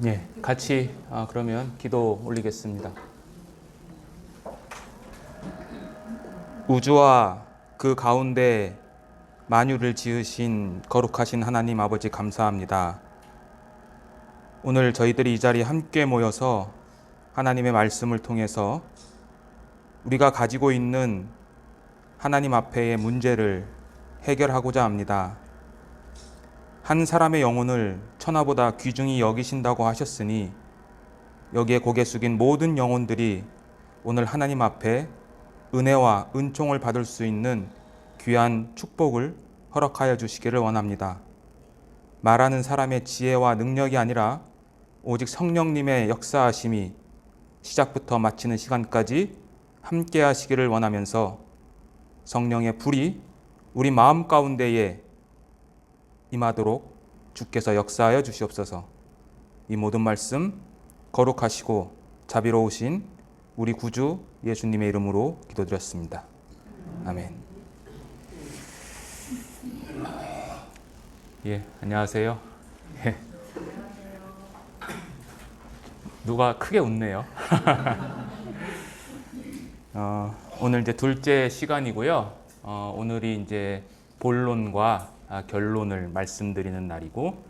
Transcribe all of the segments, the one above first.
예, 같이 그러면 기도 올리겠습니다. 우주와 그 가운데 만유를 지으신 거룩하신 하나님 아버지 감사합니다. 오늘 저희들이 이 자리에 함께 모여서 하나님의 말씀을 통해서 우리가 가지고 있는 하나님 앞에의 문제를 해결하고자 합니다. 한 사람의 영혼을 천하보다 귀중히 여기신다고 하셨으니 여기에 고개 숙인 모든 영혼들이 오늘 하나님 앞에 은혜와 은총을 받을 수 있는 귀한 축복을 허락하여 주시기를 원합니다. 말하는 사람의 지혜와 능력이 아니라 오직 성령님의 역사하심이 시작부터 마치는 시간까지 함께 하시기를 원하면서 성령의 불이 우리 마음 가운데에 임하도록 주께서 역사하여 주시옵소서. 이 모든 말씀 거룩하시고 자비로우신 우리 구주 예수님의 이름으로 기도드렸습니다. 아멘. 예, 안녕하세요. 예. 누가 크게 웃네요. 오늘 이제 둘째 시간이고요. 오늘이 이제 본론과 결론을 말씀드리는 날이고,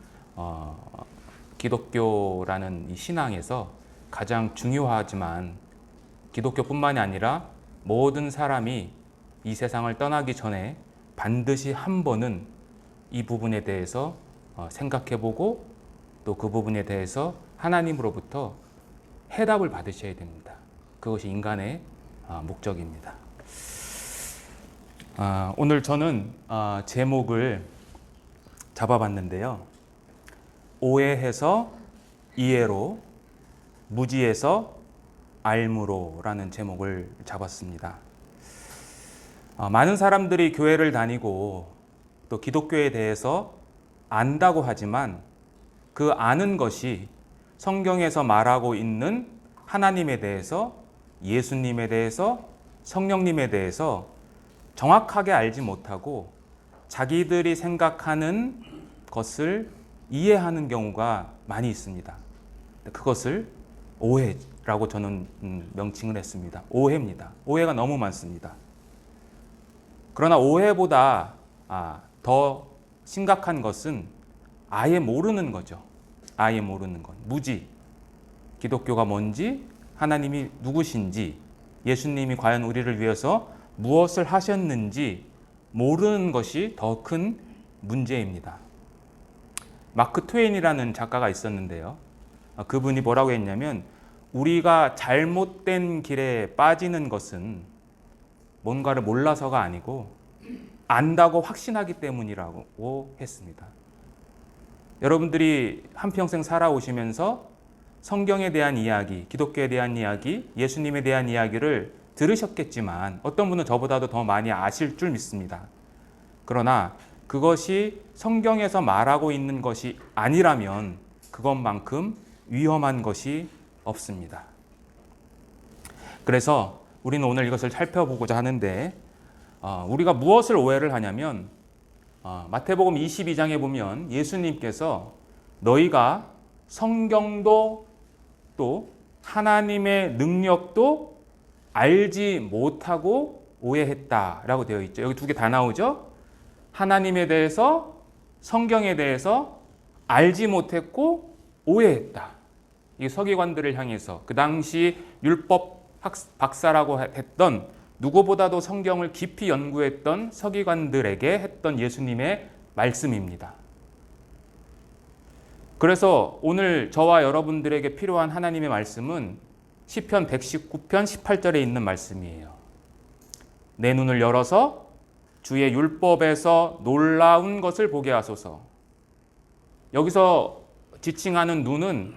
기독교라는 이 신앙에서 가장 중요하지만 기독교뿐만이 아니라 모든 사람이 이 세상을 떠나기 전에 반드시 한 번은 이 부분에 대해서 생각해보고 또 그 부분에 대해서 하나님으로부터 해답을 받으셔야 됩니다. 그것이 인간의 목적입니다. 오늘 저는 제목을 잡아봤는데요. 오해해서 이해로, 무지해서 알무로 라는 제목을 잡았습니다. 많은 사람들이 교회를 다니고 또 기독교에 대해서 안다고 하지만 그 아는 것이 성경에서 말하고 있는 하나님에 대해서, 예수님에 대해서, 성령님에 대해서 정확하게 알지 못하고 자기들이 생각하는 것을 이해하는 경우가 많이 있습니다. 그것을 오해라고 저는 명칭을 했습니다. 오해입니다. 오해가 너무 많습니다. 그러나 오해보다 더 심각한 것은 아예 모르는 거죠. 아예 모르는 것. 무지. 기독교가 뭔지, 하나님이 누구신지, 예수님이 과연 우리를 위해서 무엇을 하셨는지 모르는 것이 더 큰 문제입니다. 마크 트웨인이라는 작가가 있었는데요. 그분이 뭐라고 했냐면, 우리가 잘못된 길에 빠지는 것은 뭔가를 몰라서가 아니고 안다고 확신하기 때문이라고 했습니다. 여러분들이 한평생 살아오시면서 성경에 대한 이야기, 기독교에 대한 이야기, 예수님에 대한 이야기를 들으셨겠지만 어떤 분은 저보다도 더 많이 아실 줄 믿습니다. 그러나 그것이 성경에서 말하고 있는 것이 아니라면 그것만큼 위험한 것이 없습니다. 그래서 우리는 오늘 이것을 살펴보고자 하는데, 우리가 무엇을 오해를 하냐면, 마태복음 22장에 보면 예수님께서 너희가 성경도 또 하나님의 능력도 알지 못하고 오해했다라고 되어 있죠. 여기 두 개 다 나오죠. 하나님에 대해서, 성경에 대해서 알지 못했고 오해했다. 이 서기관들을 향해서, 그 당시 율법 박사라고 했던, 누구보다도 성경을 깊이 연구했던 서기관들에게 했던 예수님의 말씀입니다. 그래서 오늘 저와 여러분들에게 필요한 하나님의 말씀은 시편 119편 18절에 있는 말씀이에요. 내 눈을 열어서 주의 율법에서 놀라운 것을 보게 하소서. 여기서 지칭하는 눈은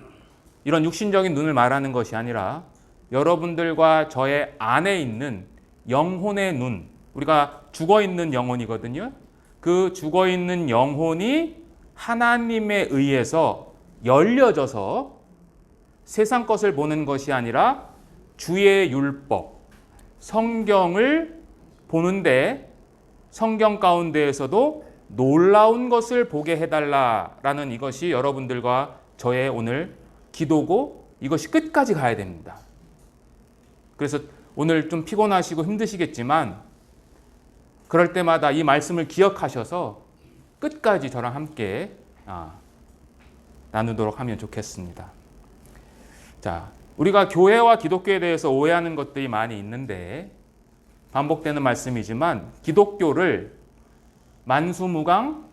이런 육신적인 눈을 말하는 것이 아니라 여러분들과 저의 안에 있는 영혼의 눈, 우리가 죽어있는 영혼이거든요. 그 죽어있는 영혼이 하나님에 의해서 열려져서 세상 것을 보는 것이 아니라 주의 율법, 성경을 보는데 성경 가운데에서도 놀라운 것을 보게 해달라라는 이것이 여러분들과 저의 오늘 기도고 이것이 끝까지 가야 됩니다. 그래서 오늘 좀 피곤하시고 힘드시겠지만 그럴 때마다 이 말씀을 기억하셔서 끝까지 저랑 함께 나누도록 하면 좋겠습니다. 자, 우리가 교회와 기독교에 대해서 오해하는 것들이 많이 있는데 반복되는 말씀이지만 기독교를 만수무강,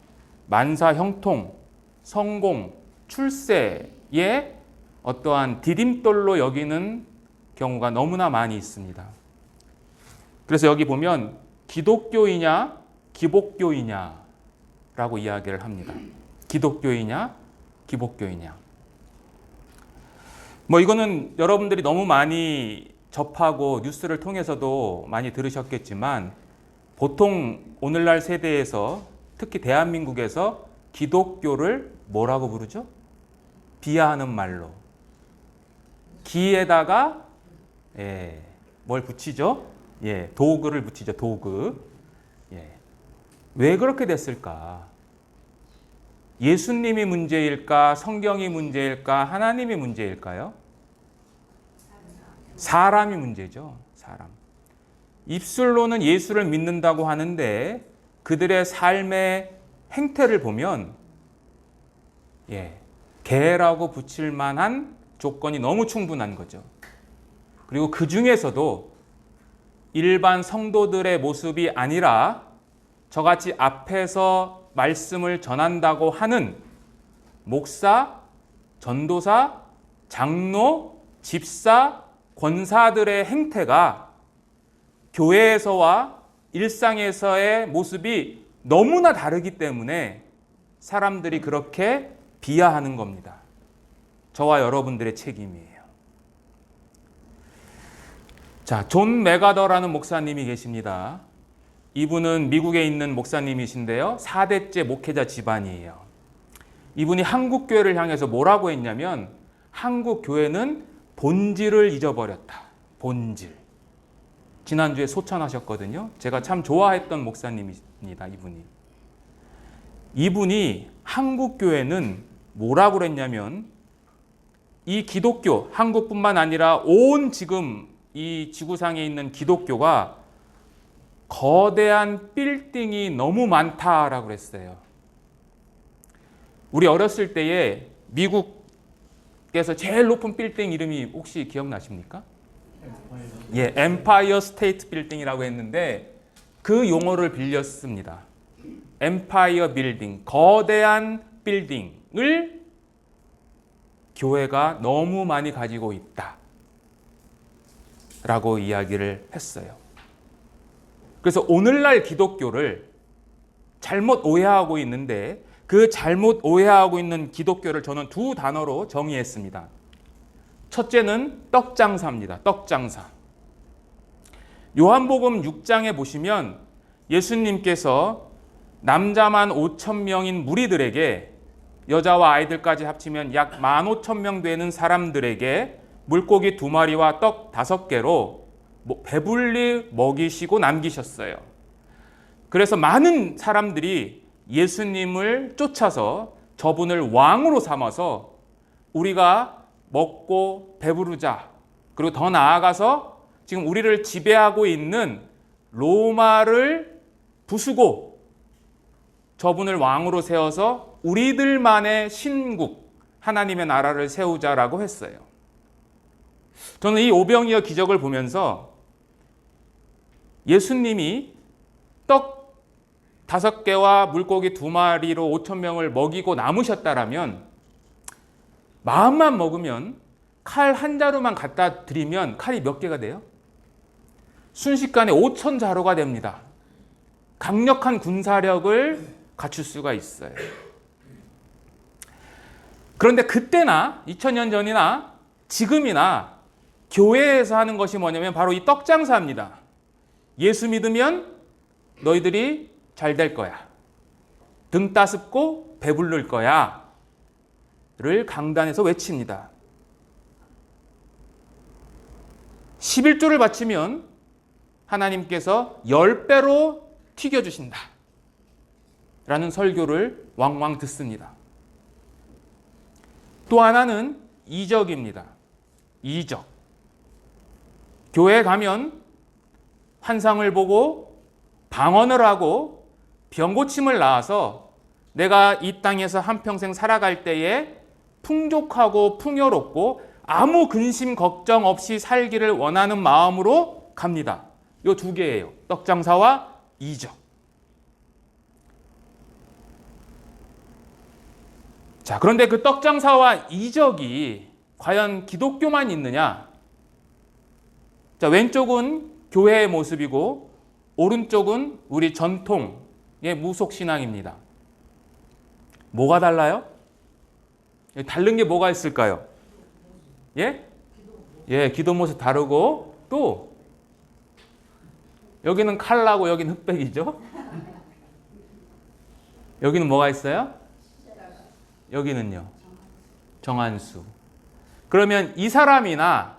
만사형통, 성공, 출세의 어떠한 디딤돌로 여기는 경우가 너무나 많이 있습니다. 그래서 여기 보면 기독교이냐 기복교이냐 라고 이야기를 합니다. 기독교이냐 기복교이냐. 이거는 여러분들이 너무 많이 접하고 뉴스를 통해서도 많이 들으셨겠지만 보통 오늘날 세대에서 특히 대한민국에서 기독교를 뭐라고 부르죠? 비하하는 말로. 기에다가 뭘 붙이죠? 도구를 붙이죠. 도구. 왜 그렇게 됐을까? 예수님이 문제일까? 성경이 문제일까? 하나님이 문제일까요? 사람이 문제죠. 사람. 입술로는 예수를 믿는다고 하는데 그들의 삶의 행태를 보면 개라고 붙일 만한 조건이 너무 충분한 거죠. 그리고 그 중에서도 일반 성도들의 모습이 아니라 저같이 앞에서 말씀을 전한다고 하는 목사, 전도사, 장로, 집사, 권사들의 행태가 교회에서와 일상에서의 모습이 너무나 다르기 때문에 사람들이 그렇게 비하하는 겁니다. 저와 여러분들의 책임이에요. 자, 존 맥아더라는 목사님이 계십니다. 이분은 미국에 있는 목사님이신데요. 4대째 목회자 집안이에요. 이분이 한국 교회를 향해서 뭐라고 했냐면 한국 교회는 본질을 잊어버렸다. 본질. 지난주에 소천하셨거든요. 제가 참 좋아했던 목사님입니다. 이분이 한국 교회는 뭐라고 그랬냐면 이 기독교, 한국뿐만 아니라 온 지금 이 지구상에 있는 기독교가 거대한 빌딩이 너무 많다라고 그랬어요. 우리 어렸을 때에 미국에서 제일 높은 빌딩 이름이 혹시 기억나십니까? 엠파이어 스테이트 빌딩이라고 했는데 그 용어를 빌렸습니다. 엠파이어 빌딩, 거대한 빌딩을 교회가 너무 많이 가지고 있다 라고 이야기를 했어요. 그래서 오늘날 기독교를 잘못 오해하고 있는데 그 잘못 오해하고 있는 기독교를 저는 두 단어로 정의했습니다. 첫째는 떡장사입니다. 떡장사. 요한복음 6장에 보시면 예수님께서 남자만 5,000명인 무리들에게 여자와 아이들까지 합치면 약 15,000명 되는 사람들에게 물고기 2마리와 떡 5개로 배불리 먹이시고 남기셨어요. 그래서 많은 사람들이 예수님을 쫓아서 저분을 왕으로 삼아서 우리가 먹고 배부르자. 그리고 더 나아가서 지금 우리를 지배하고 있는 로마를 부수고 저분을 왕으로 세워서 우리들만의 신국, 하나님의 나라를 세우자라고 했어요. 저는 이 오병이어 기적을 보면서 예수님이 떡 5개와 물고기 2마리로 5,000명을 먹이고 남으셨다라면 마음만 먹으면 칼 한 자루만 갖다 드리면 칼이 몇 개가 돼요? 순식간에 5,000자루가 됩니다. 강력한 군사력을 갖출 수가 있어요. 그런데 그때나 2000년 전이나 지금이나 교회에서 하는 것이 뭐냐면 바로 이 떡장사입니다. 예수 믿으면 너희들이 잘 될 거야. 등 따숩고 배부를 거야. 를 강단에서 외칩니다. 11조를 바치면 하나님께서 10배로 튀겨주신다. 라는 설교를 왕왕 듣습니다. 또 하나는 이적입니다. 이적. 교회에 가면 환상을 보고 방언을 하고 병고침을 낳아서 내가 이 땅에서 한평생 살아갈 때에 풍족하고 풍요롭고 아무 근심 걱정 없이 살기를 원하는 마음으로 갑니다. 이 두 개예요. 떡장사와 이적. 자, 그런데 그 떡장사와 이적이 과연 기독교만 있느냐? 자, 왼쪽은 교회의 모습이고 오른쪽은 우리 전통의 무속신앙입니다. 뭐가 달라요? 다른 게 뭐가 있을까요? 예? 예, 기도 모습 다르고 또 여기는 칼라고 여기는 흑백이죠? 여기는 뭐가 있어요? 여기는요? 정한수. 그러면 이 사람이나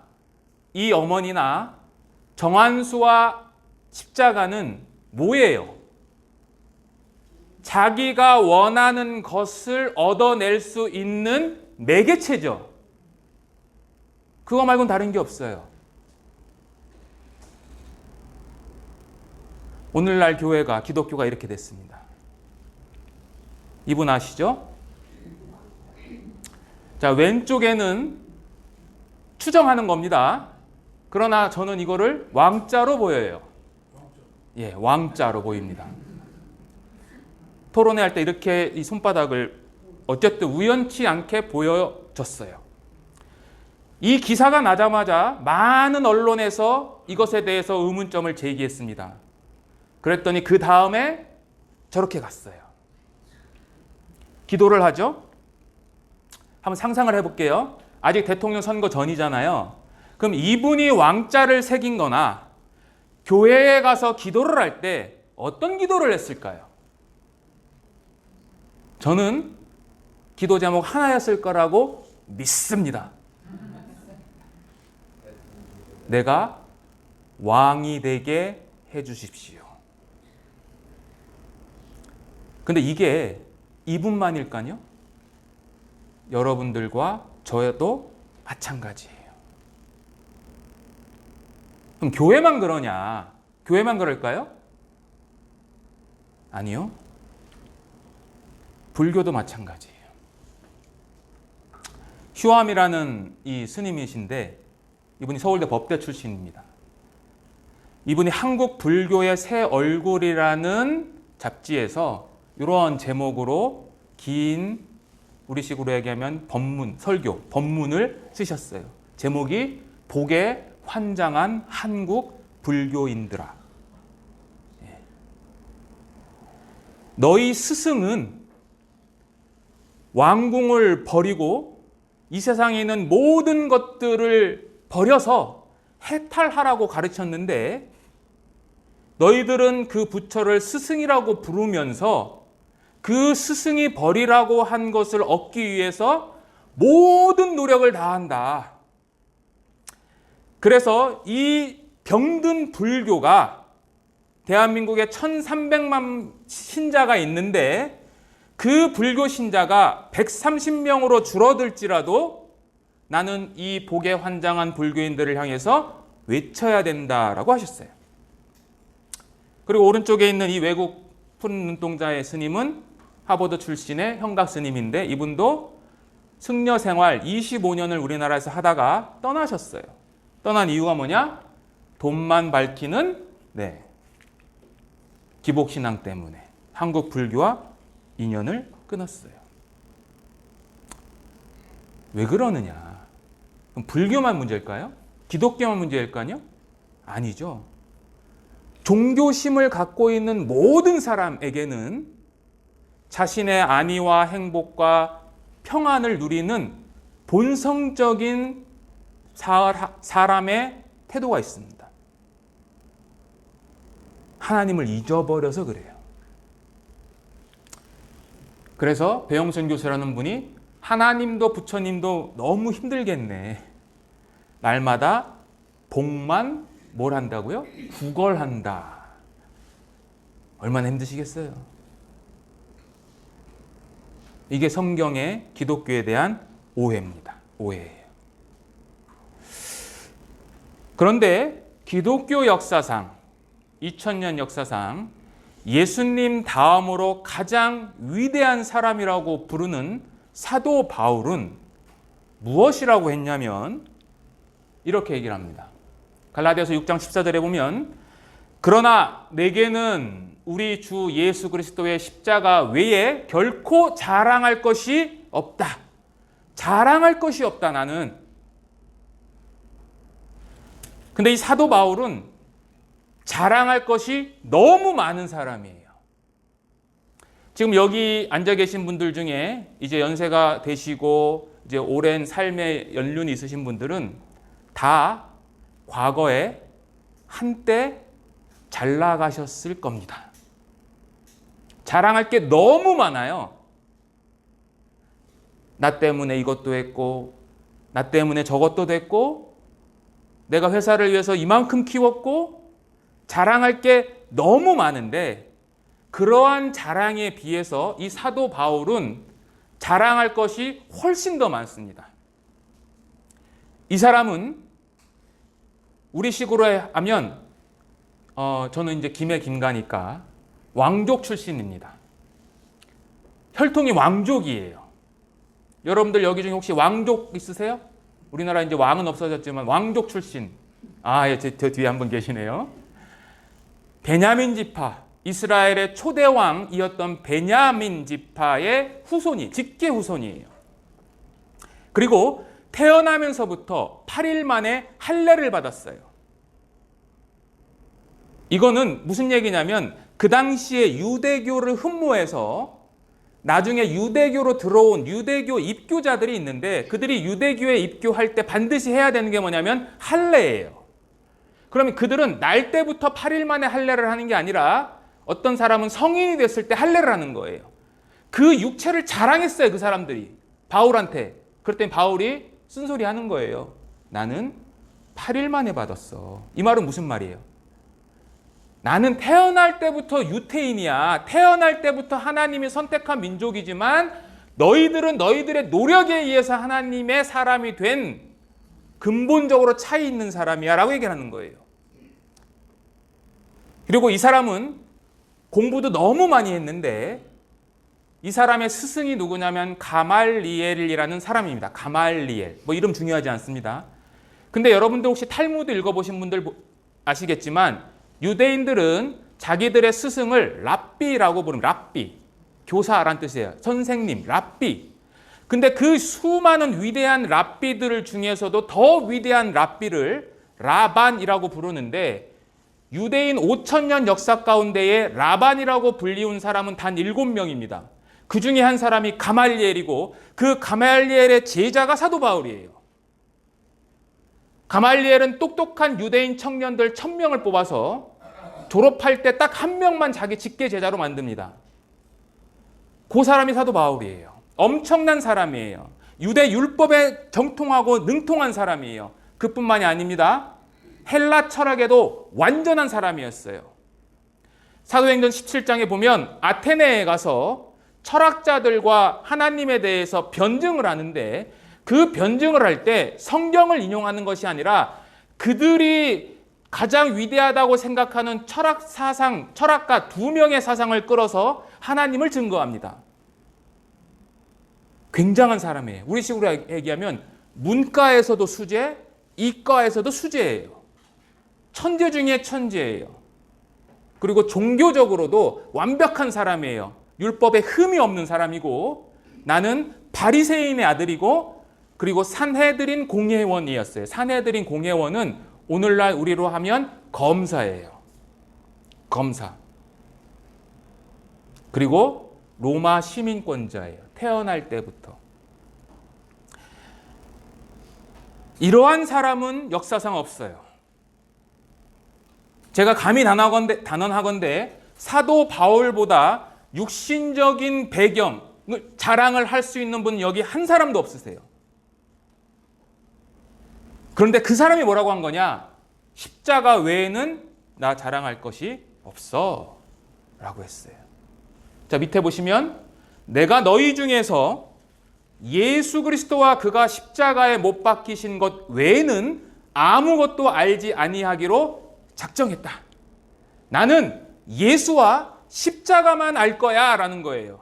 이 어머니나 정한수와 십자가는 뭐예요? 자기가 원하는 것을 얻어낼 수 있는 매개체죠. 그거 말고는 다른 게 없어요. 오늘날 교회가, 기독교가 이렇게 됐습니다. 이분 아시죠? 자, 왼쪽에는 추정하는 겁니다. 그러나 저는 이거를 왕자로 보여요. 예, 왕자로 보입니다. 토론회 할 때 이렇게 이 손바닥을 어쨌든 우연치 않게 보여졌어요. 이 기사가 나자마자 많은 언론에서 이것에 대해서 의문점을 제기했습니다. 그랬더니 그 다음에 저렇게 갔어요. 기도를 하죠. 한번 상상을 해볼게요. 아직 대통령 선거 전이잖아요. 그럼 이분이 왕자를 새긴 거나 교회에 가서 기도를 할 때 어떤 기도를 했을까요? 저는 기도 제목 하나였을 거라고 믿습니다. 내가 왕이 되게 해주십시오. 근데 이게 이분만일까요? 여러분들과 저도 마찬가지예요. 그럼 교회만 그러냐? 교회만 그럴까요? 아니요. 불교도 마찬가지예요. 휴암이라는 이 스님이신데 이분이 서울대 법대 출신입니다. 이분이 한국 불교의 새 얼굴이라는 잡지에서 이런 제목으로 긴 우리식으로 얘기하면 법문, 설교, 법문을 쓰셨어요. 제목이 복에 환장한 한국 불교인들아. 너희 스승은 왕궁을 버리고 이 세상에 있는 모든 것들을 버려서 해탈하라고 가르쳤는데 너희들은 그 부처를 스승이라고 부르면서 그 스승이 버리라고 한 것을 얻기 위해서 모든 노력을 다한다. 그래서 이 병든 불교가 대한민국에 1300만 신자가 있는데 그 불교 신자가 130명으로 줄어들지라도 나는 이 복에 환장한 불교인들을 향해서 외쳐야 된다라고 하셨어요. 그리고 오른쪽에 있는 이 외국 푸른 눈동자의 스님은 하버드 출신의 형각 스님인데 이분도 승려 생활 25년을 우리나라에서 하다가 떠나셨어요. 떠난 이유가 뭐냐? 돈만 밝히는 기복신앙 때문에 한국 불교와 인연을 끊었어요. 왜 그러느냐? 그럼 불교만 문제일까요? 기독교만 문제일까요? 아니죠. 종교심을 갖고 있는 모든 사람에게는 자신의 안위와 행복과 평안을 누리는 본성적인 사람의 태도가 있습니다. 하나님을 잊어버려서 그래요. 그래서 배영선 교수라는 분이 하나님도 부처님도 너무 힘들겠네. 날마다 복만 뭘 한다고요? 구걸한다. 얼마나 힘드시겠어요? 이게 성경의 기독교에 대한 오해입니다. 오해예요. 그런데 기독교 역사상, 2000년 역사상 예수님 다음으로 가장 위대한 사람이라고 부르는 사도 바울은 무엇이라고 했냐면 이렇게 얘기를 합니다. 갈라디아서 6장 14절에 보면 그러나 내게는 우리 주 예수 그리스도의 십자가 외에 결코 자랑할 것이 없다. 자랑할 것이 없다, 나는. 근데 이 사도 바울은 자랑할 것이 너무 많은 사람이에요. 지금 여기 앉아 계신 분들 중에 이제 연세가 되시고 이제 오랜 삶의 연륜이 있으신 분들은 다 과거에 한때 잘 나가셨을 겁니다. 자랑할 게 너무 많아요. 나 때문에 이것도 했고, 나 때문에 저것도 됐고, 내가 회사를 위해서 이만큼 키웠고, 자랑할 게 너무 많은데 그러한 자랑에 비해서 이 사도 바울은 자랑할 것이 훨씬 더 많습니다. 이 사람은 우리식으로 하면 저는 이제 김의 김가니까 왕족 출신입니다. 혈통이 왕족이에요. 여러분들 여기 중에 혹시 왕족 있으세요? 우리나라 이제 왕은 없어졌지만 왕족 출신. 예, 저 뒤에 한 분 계시네요. 베냐민 지파, 이스라엘의 초대 왕이었던 베냐민 지파의 후손이, 직계 후손이에요. 그리고 태어나면서부터 8일 만에 할례를 받았어요. 이거는 무슨 얘기냐면 그 당시에 유대교를 흠모해서 나중에 유대교로 들어온 유대교 입교자들이 있는데 그들이 유대교에 입교할 때 반드시 해야 되는 게 뭐냐면 할례예요. 그러면 그들은 날 때부터 8일 만에 할례를 하는 게 아니라 어떤 사람은 성인이 됐을 때 할례를 하는 거예요. 그 육체를 자랑했어요, 그 사람들이. 바울한테. 그랬더니 바울이 쓴소리 하는 거예요. 나는 8일 만에 받았어. 이 말은 무슨 말이에요? 나는 태어날 때부터 유태인이야. 태어날 때부터 하나님이 선택한 민족이지만 너희들은 너희들의 노력에 의해서 하나님의 사람이 된 근본적으로 차이 있는 사람이야 라고 얘기하는 거예요. 그리고 이 사람은 공부도 너무 많이 했는데 이 사람의 스승이 누구냐면 가말리엘이라는 사람입니다. 가말리엘. 뭐 이름 중요하지 않습니다. 근데 여러분들 혹시 탈무드 읽어보신 분들 아시겠지만 유대인들은 자기들의 스승을 랍비라고 부릅니다. 랍비. 교사란 뜻이에요. 선생님, 랍비. 근데 그 수많은 위대한 랍비들 중에서도 더 위대한 랍비를 라반이라고 부르는데 유대인 5,000년 역사 가운데에 라반이라고 불리운 사람은 단 7명입니다. 그 중에 한 사람이 가말리엘이고 그 가말리엘의 제자가 사도 바울이에요. 가말리엘은 똑똑한 유대인 청년들 1,000명을 뽑아서 졸업할 때 딱 한 명만 자기 직계 제자로 만듭니다. 그 사람이 사도 바울이에요. 엄청난 사람이에요. 유대 율법에 정통하고 능통한 사람이에요. 그뿐만이 아닙니다. 헬라 철학에도 완전한 사람이었어요. 사도행전 17장에 보면 아테네에 가서 철학자들과 하나님에 대해서 변증을 하는데 그 변증을 할 때 성경을 인용하는 것이 아니라 그들이 가장 위대하다고 생각하는 철학 사상, 철학가 2명의 사상을 끌어서 하나님을 증거합니다. 굉장한 사람이에요. 우리식으로 얘기하면 문과에서도 수재, 이과에서도 수재예요. 천재 중에 천재예요. 그리고 종교적으로도 완벽한 사람이에요. 율법에 흠이 없는 사람이고 나는 바리새인의 아들이고 그리고 산헤드린 공회원이었어요. 산헤드린 공회원은 오늘날 우리로 하면 검사예요. 검사. 그리고 로마 시민권자예요. 태어날 때부터. 이러한 사람은 역사상 없어요. 제가 감히 단언하건대 사도 바울보다 육신적인 배경을 자랑을 할 수 있는 분은 여기 한 사람도 없으세요. 그런데 그 사람이 뭐라고 한 거냐? 십자가 외에는 나 자랑할 것이 없어 라고 했어요. 자, 밑에 보시면 내가 너희 중에서 예수 그리스도와 그가 십자가에 못 박히신 것 외에는 아무것도 알지 아니하기로 작정했다. 나는 예수와 십자가만 알 거야 라는 거예요.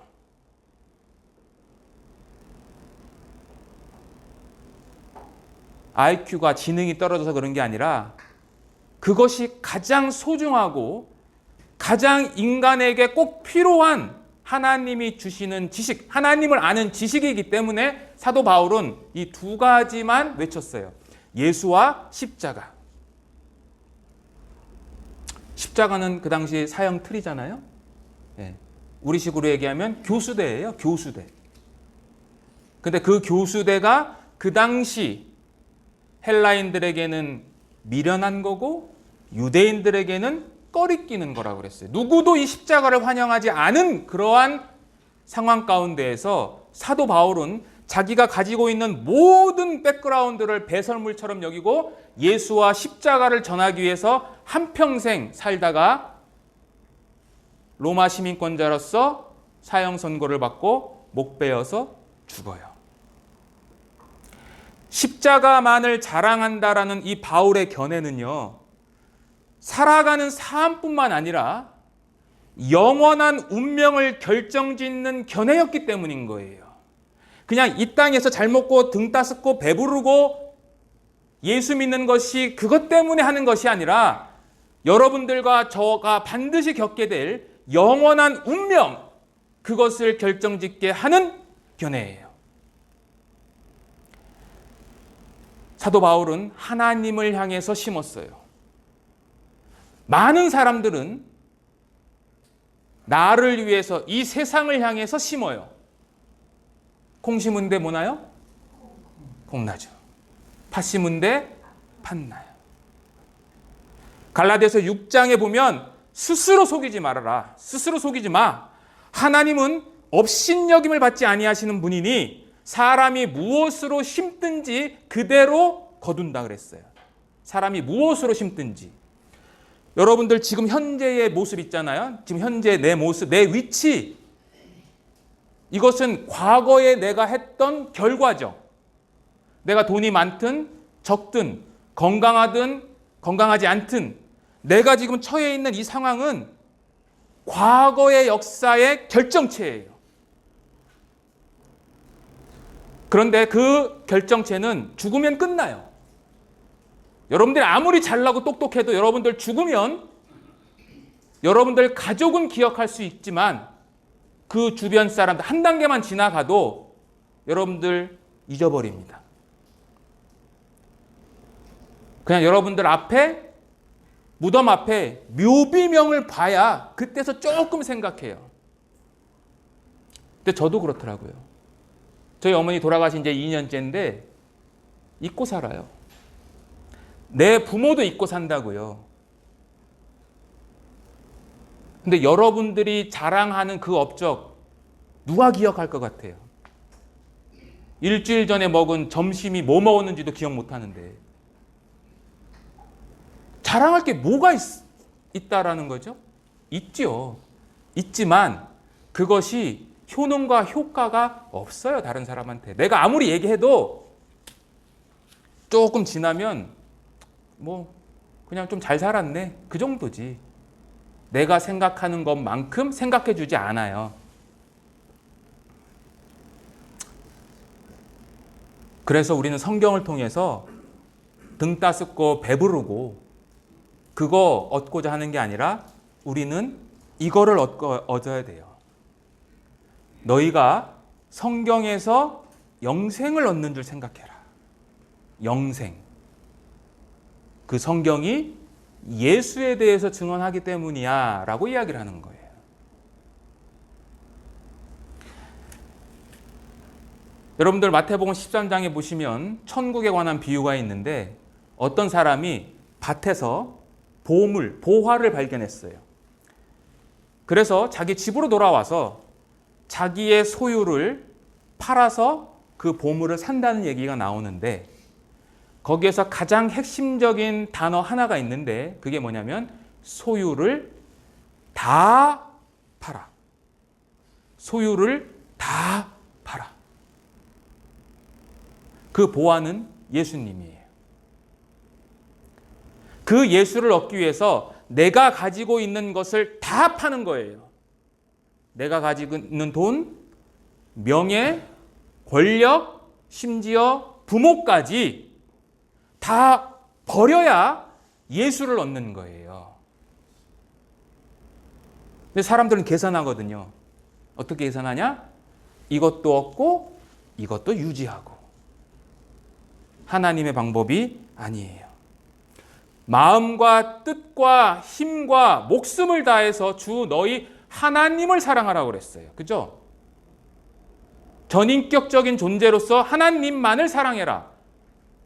IQ가 지능이 떨어져서 그런 게 아니라 그것이 가장 소중하고 가장 인간에게 꼭 필요한 하나님이 주시는 지식, 하나님을 아는 지식이기 때문에 사도 바울은 이 두 가지만 외쳤어요. 예수와 십자가. 십자가는 그 당시 사형 틀이잖아요. 예. 우리식으로 얘기하면 교수대예요. 교수대. 근데 그 교수대가 그 당시 헬라인들에게는 미련한 거고 유대인들에게는 꺼리끼는 거라고 그랬어요. 누구도 이 십자가를 환영하지 않은 그러한 상황 가운데에서 사도 바울은 자기가 가지고 있는 모든 백그라운드를 배설물처럼 여기고 예수와 십자가를 전하기 위해서 한평생 살다가 로마 시민권자로서 사형 선고를 받고 목 베어서 죽어요. 십자가만을 자랑한다라는 이 바울의 견해는요, 살아가는 삶뿐만 아니라 영원한 운명을 결정짓는 견해였기 때문인 거예요. 그냥 이 땅에서 잘 먹고 등 따숩고 배부르고 예수 믿는 것이 그것 때문에 하는 것이 아니라 여러분들과 저가 반드시 겪게 될 영원한 운명, 그것을 결정짓게 하는 견해예요. 사도 바울은 하나님을 향해서 심었어요. 많은 사람들은 나를 위해서 이 세상을 향해서 심어요. 콩 심은데 뭐나요? 콩나죠. 팥 심은데 팥나요. 갈라디아서 6장에 보면 스스로 속이지 말아라. 스스로 속이지 마. 하나님은 업신여김을 받지 아니하시는 분이니 사람이 무엇으로 심든지 그대로 거둔다 그랬어요. 사람이 무엇으로 심든지. 여러분들 지금 현재의 모습 있잖아요. 지금 현재 내 모습, 내 위치. 이것은 과거에 내가 했던 결과죠. 내가 돈이 많든 적든 건강하든 건강하지 않든 내가 지금 처해 있는 이 상황은 과거의 역사의 결정체예요. 그런데 그 결정체는 죽으면 끝나요. 여러분들이 아무리 잘나고 똑똑해도 여러분들 죽으면 여러분들 가족은 기억할 수 있지만 그 주변 사람들 한 단계만 지나가도 여러분들 잊어버립니다. 그냥 여러분들 앞에 무덤 앞에 묘비명을 봐야 그때서 조금 생각해요. 근데 저도 그렇더라고요. 저희 어머니 돌아가신 이제 2년째인데 잊고 살아요. 내 부모도 잊고 산다고요. 근데 여러분들이 자랑하는 그 업적 누가 기억할 것 같아요? 일주일 전에 먹은 점심이 뭐 먹었는지도 기억 못 하는데 자랑할 게 뭐가 있다라는 거죠? 있죠. 있지만 그것이 효능과 효과가 없어요. 다른 사람한테. 내가 아무리 얘기해도 조금 지나면 뭐 그냥 좀 잘 살았네. 그 정도지. 내가 생각하는 것만큼 생각해 주지 않아요. 그래서 우리는 성경을 통해서 등 따숩고 배부르고 그거 얻고자 하는 게 아니라 우리는 이거를 얻어야 돼요. 너희가 성경에서 영생을 얻는 줄 생각해라. 영생. 그 성경이 예수에 대해서 증언하기 때문이야 라고 이야기를 하는 거예요. 여러분들 마태복음 13장에 보시면 천국에 관한 비유가 있는데 어떤 사람이 밭에서 보화를 발견했어요. 그래서 자기 집으로 돌아와서 자기의 소유를 팔아서 그 보물을 산다는 얘기가 나오는데 거기에서 가장 핵심적인 단어 하나가 있는데 그게 뭐냐면 소유를 다 팔아. 소유를 다 팔아. 그 보화는 예수님이에요. 그 예수를 얻기 위해서 내가 가지고 있는 것을 다 파는 거예요. 내가 가지고 있는 돈, 명예, 권력, 심지어 부모까지 다 버려야 예수를 얻는 거예요. 근데 사람들은 계산하거든요. 어떻게 계산하냐? 이것도 얻고 이것도 유지하고. 하나님의 방법이 아니에요. 마음과 뜻과 힘과 목숨을 다해서 주 너희 하나님을 사랑하라고 그랬어요. 그죠? 전인격적인 존재로서 하나님만을 사랑해라.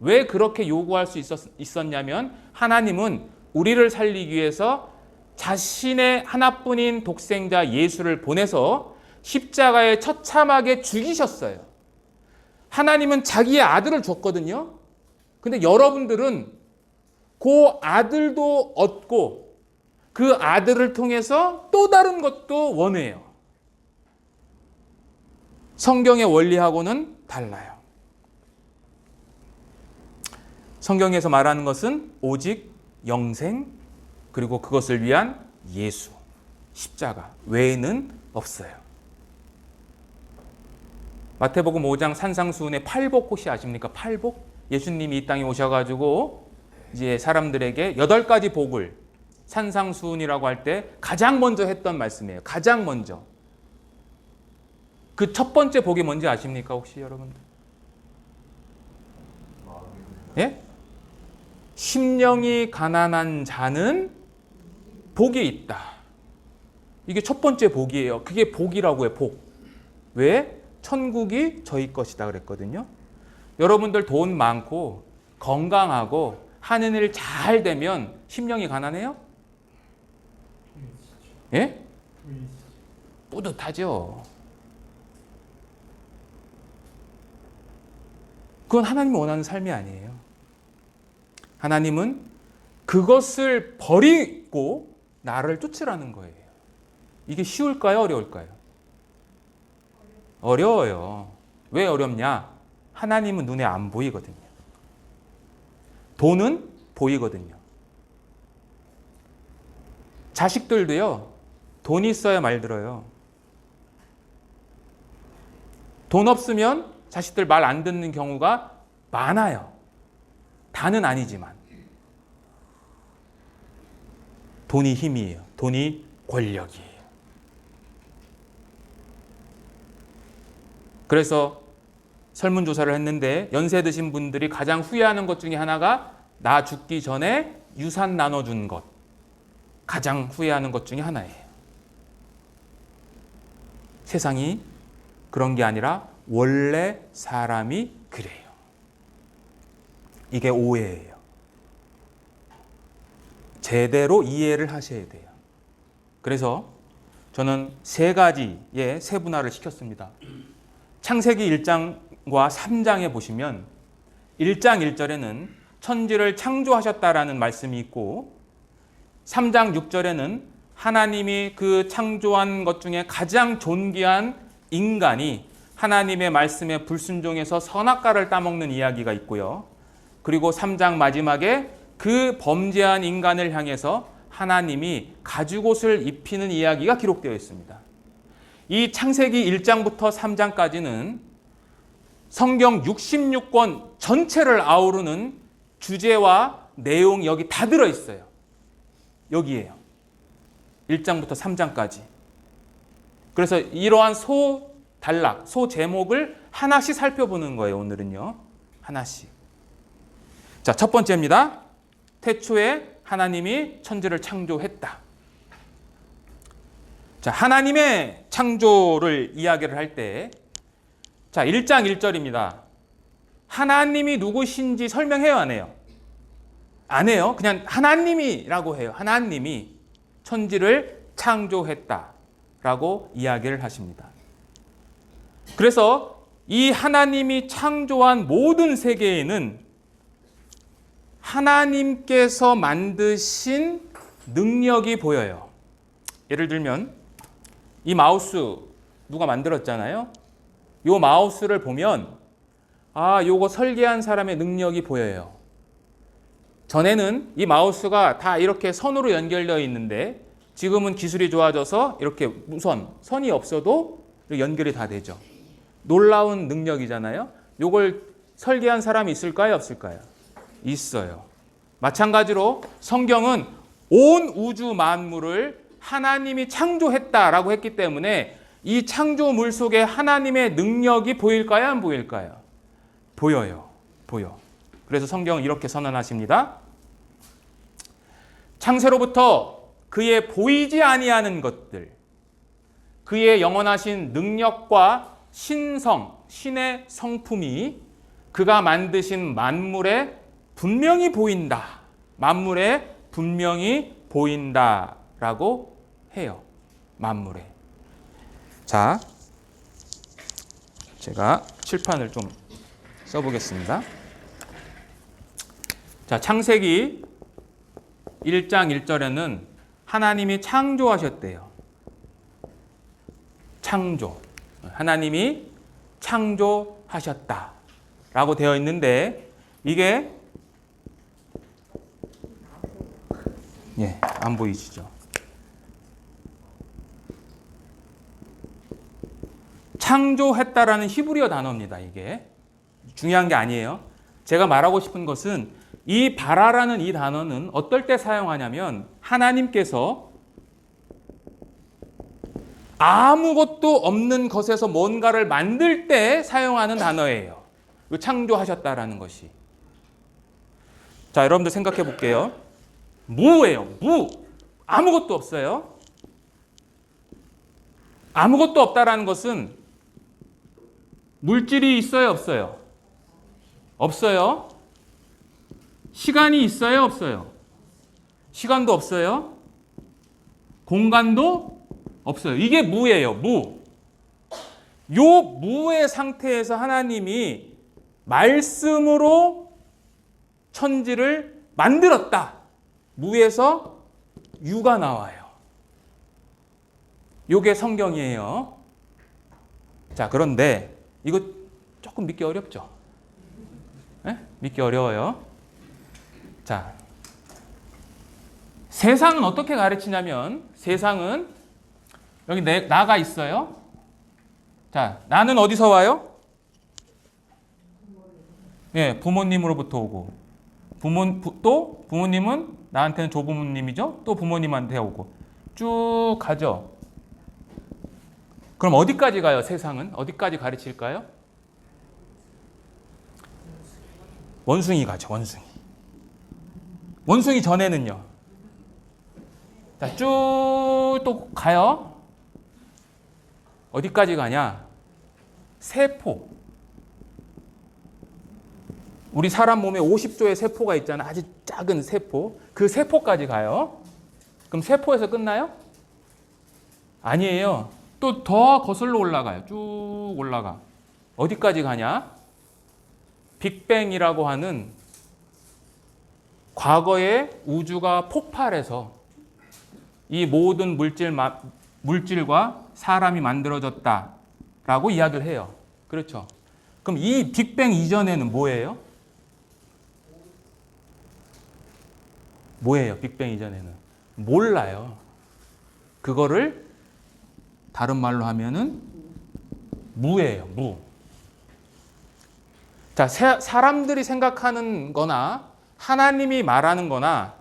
왜 그렇게 요구할 수 있었냐면 하나님은 우리를 살리기 위해서 자신의 하나뿐인 독생자 예수를 보내서 십자가에 처참하게 죽이셨어요. 하나님은 자기의 아들을 줬거든요. 근데 여러분들은 그 아들도 얻고 그 아들을 통해서 또 다른 것도 원해요. 성경의 원리하고는 달라요. 성경에서 말하는 것은 오직 영생, 그리고 그것을 위한 예수, 십자가 외에는 없어요. 마태복음 5장 산상수훈의 팔복 혹시 아십니까? 팔복? 예수님이 이 땅에 오셔가지고 이제 사람들에게 8가지 복을 산상수훈이라고 할 때 가장 먼저 했던 말씀이에요. 가장 먼저. 그 첫 번째 복이 뭔지 아십니까? 혹시 여러분들? 예? 심령이 가난한 자는 복이 있다. 이게 첫 번째 복이에요. 그게 복이라고 해요. 복. 왜? 천국이 저희 것이다 그랬거든요. 여러분들 돈 많고 건강하고 하는 일 잘 되면 심령이 가난해요? 예? 뿌듯하죠. 그건 하나님이 원하는 삶이 아니에요. 하나님은 그것을 버리고 나를 쫓으라는 거예요. 이게 쉬울까요? 어려울까요? 어려워요. 왜 어렵냐? 하나님은 눈에 안 보이거든요. 돈은 보이거든요. 자식들도요, 돈이 있어야 말 들어요. 돈 없으면 자식들 말 안 듣는 경우가 많아요. 다는 아니지만. 돈이 힘이에요. 돈이 권력이에요. 그래서 설문조사를 했는데 연세 드신 분들이 가장 후회하는 것 중에 하나가 나 죽기 전에 유산 나눠준 것. 가장 후회하는 것 중에 하나예요. 세상이 그런 게 아니라 원래 사람이 그래요. 이게 오해예요. 제대로 이해를 하셔야 돼요. 그래서 저는 3가지의 세분화를 시켰습니다. 창세기 1장과 3장에 보시면 1장 1절에는 천지를 창조하셨다라는 말씀이 있고 3장 6절에는 하나님이 그 창조한 것 중에 가장 존귀한 인간이 하나님의 말씀에 불순종해서 선악과를 따먹는 이야기가 있고요. 그리고 3장 마지막에 그 범죄한 인간을 향해서 하나님이 가죽옷을 입히는 이야기가 기록되어 있습니다. 이 창세기 1장부터 3장까지는 성경 66권 전체를 아우르는 주제와 내용이 여기 다 들어있어요. 여기에요. 1장부터 3장까지. 그래서 이러한 소단락, 소제목을 하나씩 살펴보는 거예요. 오늘은요. 하나씩. 자, 첫 번째입니다. 태초에 하나님이 천지를 창조했다. 자, 하나님의 창조를 이야기를 할 때, 자, 1장 1절입니다. 하나님이 누구신지 설명해요, 안 해요? 안 해요. 그냥 하나님이라고 해요. 하나님이 천지를 창조했다라고 이야기를 하십니다. 그래서 이 하나님이 창조한 모든 세계에는 하나님께서 만드신 능력이 보여요. 예를 들면 이 마우스 누가 만들었잖아요. 이 마우스를 보면 요거 설계한 사람의 능력이 보여요. 전에는 이 마우스가 다 이렇게 선으로 연결되어 있는데 지금은 기술이 좋아져서 이렇게 무선, 선이 없어도 연결이 다 되죠. 놀라운 능력이잖아요. 이걸 설계한 사람이 있을까요? 없을까요? 있어요. 마찬가지로 성경은 온 우주 만물을 하나님이 창조했다라고 했기 때문에 이 창조물 속에 하나님의 능력이 보일까요? 안 보일까요? 보여요. 보여. 그래서 성경은 이렇게 선언하십니다. 창세로부터 그의 보이지 아니하는 것들, 그의 영원하신 능력과 신성, 신의 성품이 그가 만드신 만물에 분명히 보인다. 만물에 분명히 보인다라고 해요. 만물에. 자, 제가 칠판을 좀 써보겠습니다. 자, 창세기 1장 1절에는 하나님이 창조하셨대요. 창조. 하나님이 창조하셨다라고 되어 있는데 이게 안 보이시죠? 창조했다라는 히브리어 단어입니다. 이게 중요한 게 아니에요. 제가 말하고 싶은 것은 이 바라라는 이 단어는 어떨 때 사용하냐면 하나님께서 아무것도 없는 것에서 뭔가를 만들 때 사용하는 단어예요. 창조하셨다라는 것이. 자, 여러분들 생각해 볼게요. 무예요. 무. 아무것도 없어요. 아무것도 없다라는 것은 물질이 있어요, 없어요? 없어요. 시간이 있어요, 없어요? 시간도 없어요. 공간도 없어요. 이게 무예요, 무. 요 무의 상태에서 하나님이 말씀으로 천지를 만들었다. 무에서 유가 나와요. 요게 성경이에요. 자, 그런데 이거 조금 믿기 어렵죠? 네? 믿기 어려워요. 자, 세상은 어떻게 가르치냐면 세상은 여기 나가 있어요. 자, 나는 어디서 와요? 예, 부모님으로부터 오고 또 부모님은 나한테는 조부모님이죠. 또 부모님한테 오고 쭉 가죠. 그럼 어디까지 가요? 세상은 어디까지 가르칠까요? 원숭이 가죠. 원숭이 전에는요. 자, 쭉 또 가요. 어디까지 가냐? 세포. 우리 사람 몸에 50조의 세포가 있잖아. 아주 작은 세포. 그 세포까지 가요. 그럼 세포에서 끝나요? 아니에요. 또 더 거슬러 올라가요. 쭉 올라가. 어디까지 가냐? 빅뱅이라고 하는 과거에 우주가 폭발해서 이 모든 물질과 사람이 만들어졌다라고 이야기를 해요. 그렇죠? 그럼 이 빅뱅 이전에는 뭐예요? 뭐예요? 빅뱅 이전에는? 몰라요. 그거를 다른 말로 하면은 무예요. 무. 자, 사람들이 생각하는 거나 하나님이 말하는 거나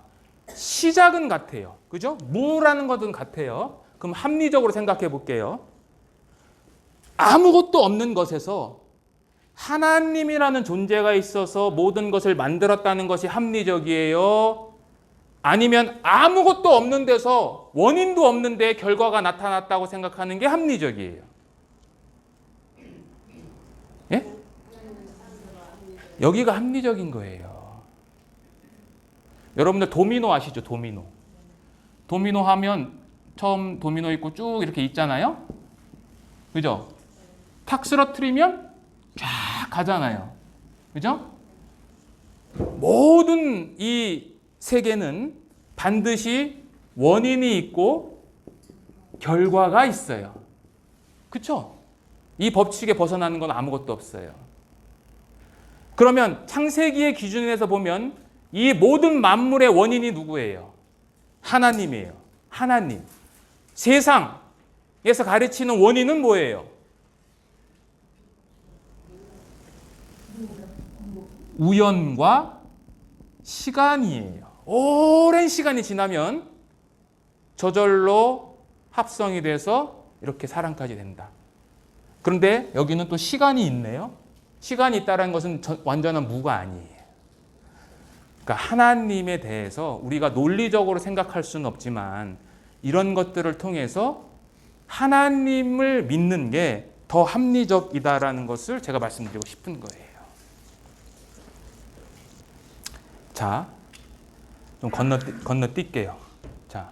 시작은 같아요. 그죠? 무라는 것은 같아요. 그럼 합리적으로 생각해 볼게요. 아무것도 없는 것에서 하나님이라는 존재가 있어서 모든 것을 만들었다는 것이 합리적이에요? 아니면 아무것도 없는 데서 원인도 없는데 결과가 나타났다고 생각하는 게 합리적이에요? 예? 여기가 합리적인 거예요. 여러분들 도미노 아시죠? 도미노 하면 처음 도미노 있고 쭉 이렇게 있잖아요. 그죠? 탁 쓰러뜨리면 쫙 가잖아요. 그죠? 모든 이 세계는 반드시 원인이 있고 결과가 있어요. 그렇죠? 이 법칙에 벗어나는 건 아무것도 없어요. 그러면 창세기의 기준에서 보면 이 모든 만물의 원인이 누구예요? 하나님이에요. 하나님. 세상에서 가르치는 원인은 뭐예요? 우연과 시간이에요. 오랜 시간이 지나면 저절로 합성이 돼서 이렇게 사람까지 된다. 그런데 여기는 또 시간이 있네요. 시간이 있다는 것은 완전한 무가 아니에요. 그러니까 하나님에 대해서 우리가 논리적으로 생각할 수는 없지만 이런 것들을 통해서 하나님을 믿는 게 더 합리적이다라는 것을 제가 말씀드리고 싶은 거예요. 자, 좀 건너뛸게요. 자,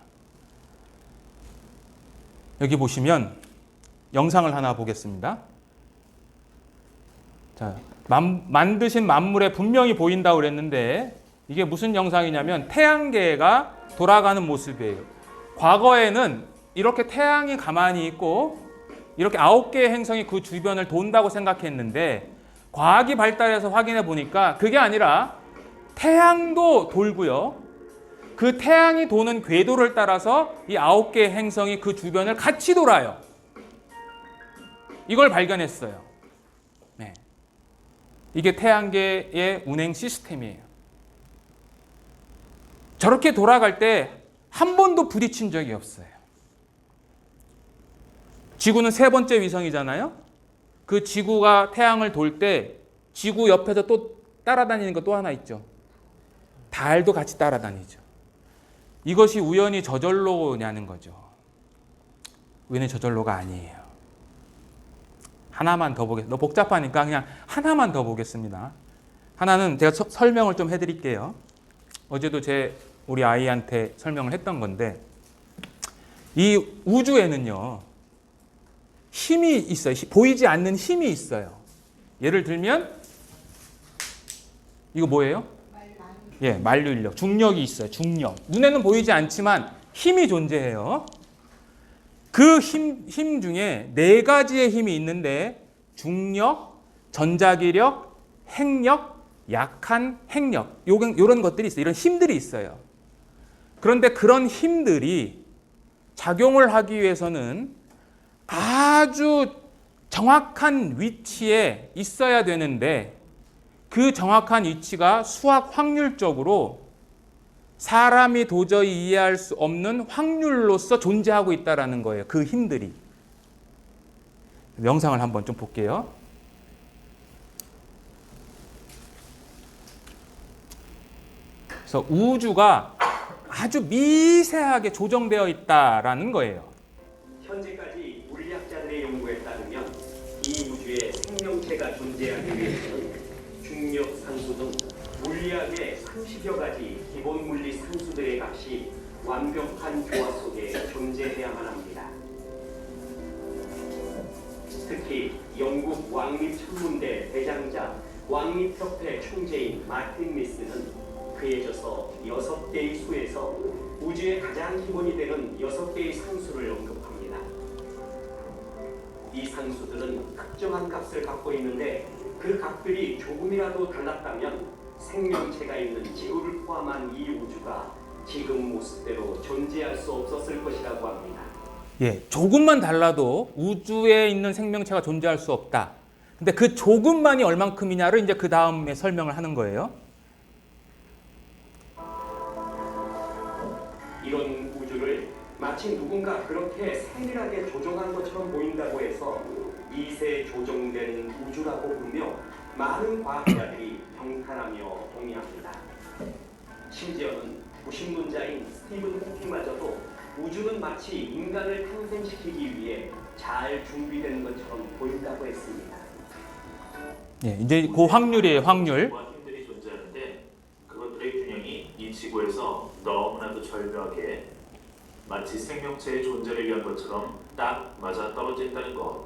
여기 보시면 영상을 하나 보겠습니다. 자, 만드신 만물에 분명히 보인다고 그랬는데 이게 무슨 영상이냐면 태양계가 돌아가는 모습이에요. 과거에는 이렇게 태양이 가만히 있고 이렇게 9개의 행성이 그 주변을 돈다고 생각했는데 과학이 발달해서 확인해 보니까 그게 아니라 태양도 돌고요. 그 태양이 도는 궤도를 따라서 이 9개의 행성이 그 주변을 같이 돌아요. 이걸 발견했어요. 네. 이게 태양계의 운행 시스템이에요. 저렇게 돌아갈 때 한 번도 부딪힌 적이 없어요. 지구는 세 번째 위성이잖아요. 그 지구가 태양을 돌 때 지구 옆에서 또 따라다니는 거 또 하나 있죠. 달도 같이 따라다니죠. 이것이 우연히 저절로냐는 거죠. 우연히 저절로가 아니에요. 하나만 더 보겠습니다. 너무 복잡하니까 그냥 하나만 더 보겠습니다. 하나는 제가 설명을 좀 해드릴게요. 어제도 우리 아이한테 설명을 했던 건데 이 우주에는요 힘이 있어요. 보이지 않는 힘이 있어요. 예를 들면 이거 뭐예요? 예, 만류인력, 중력이 있어요. 중력. 눈에는 보이지 않지만 힘이 존재해요. 그 힘 중에 4가지의 힘이 있는데 중력, 전자기력, 핵력, 약한 핵력 이런 것들이 있어요. 이런 힘들이 있어요. 그런데 그런 힘들이 작용을 하기 위해서는 아주 정확한 위치에 있어야 되는데 그 정확한 위치가 수학 확률적으로 사람이 도저히 이해할 수 없는 확률로서 존재하고 있다는 거예요. 그 힘들이. 영상을 한번 좀 볼게요. 그래서 우주가 아주 미세하게 조정되어 있다라는 거예요. 현재까지 물리학자들의 연구에 따르면 이 우주에 생명체가 존재하기 위해서는 중력 상수 등 물리학의 30여 가지 기본 물리 상수들의 값이 완벽한 조화 속에 존재해야만 합니다. 특히 영국 왕립천문대 대장자 왕립협회 총재인 마틴 미스는 그에 져서 6개의 수에서 우주의 가장 기본이 되는 6개의 상수를 언급합니다. 이 상수들은 특정한 값을 갖고 있는데 그 값들이 조금이라도 달랐다면 생명체가 있는 지구를 포함한 이 우주가 지금 모습대로 존재할 수 없었을 것이라고 합니다. 예, 조금만 달라도 우주에 있는 생명체가 존재할 수 없다. 근데 그 조금만이 얼만큼이냐를 이제 그 다음에 설명을 하는 거예요. 이런 우주를 마치 누군가 그렇게 세밀하게 조정한 것처럼 보인다고 해서 미세 조정된 우주라고 부르며 많은 과학자들이 경탄하며 동의합니다. 심지어는 무신론자인 스티븐 호킹마저도 우주는 마치 인간을 탄생시키기 위해 잘 준비된 것처럼 보인다고 했습니다. 예, 이제 그 확률이에요, 확률. 힘들이 존재하는데 그것들의 균형이 이 지구에서 너무나도 절묘하게 마치 생명체의 존재를 위한 것처럼 딱 맞아 떨어진다는 것.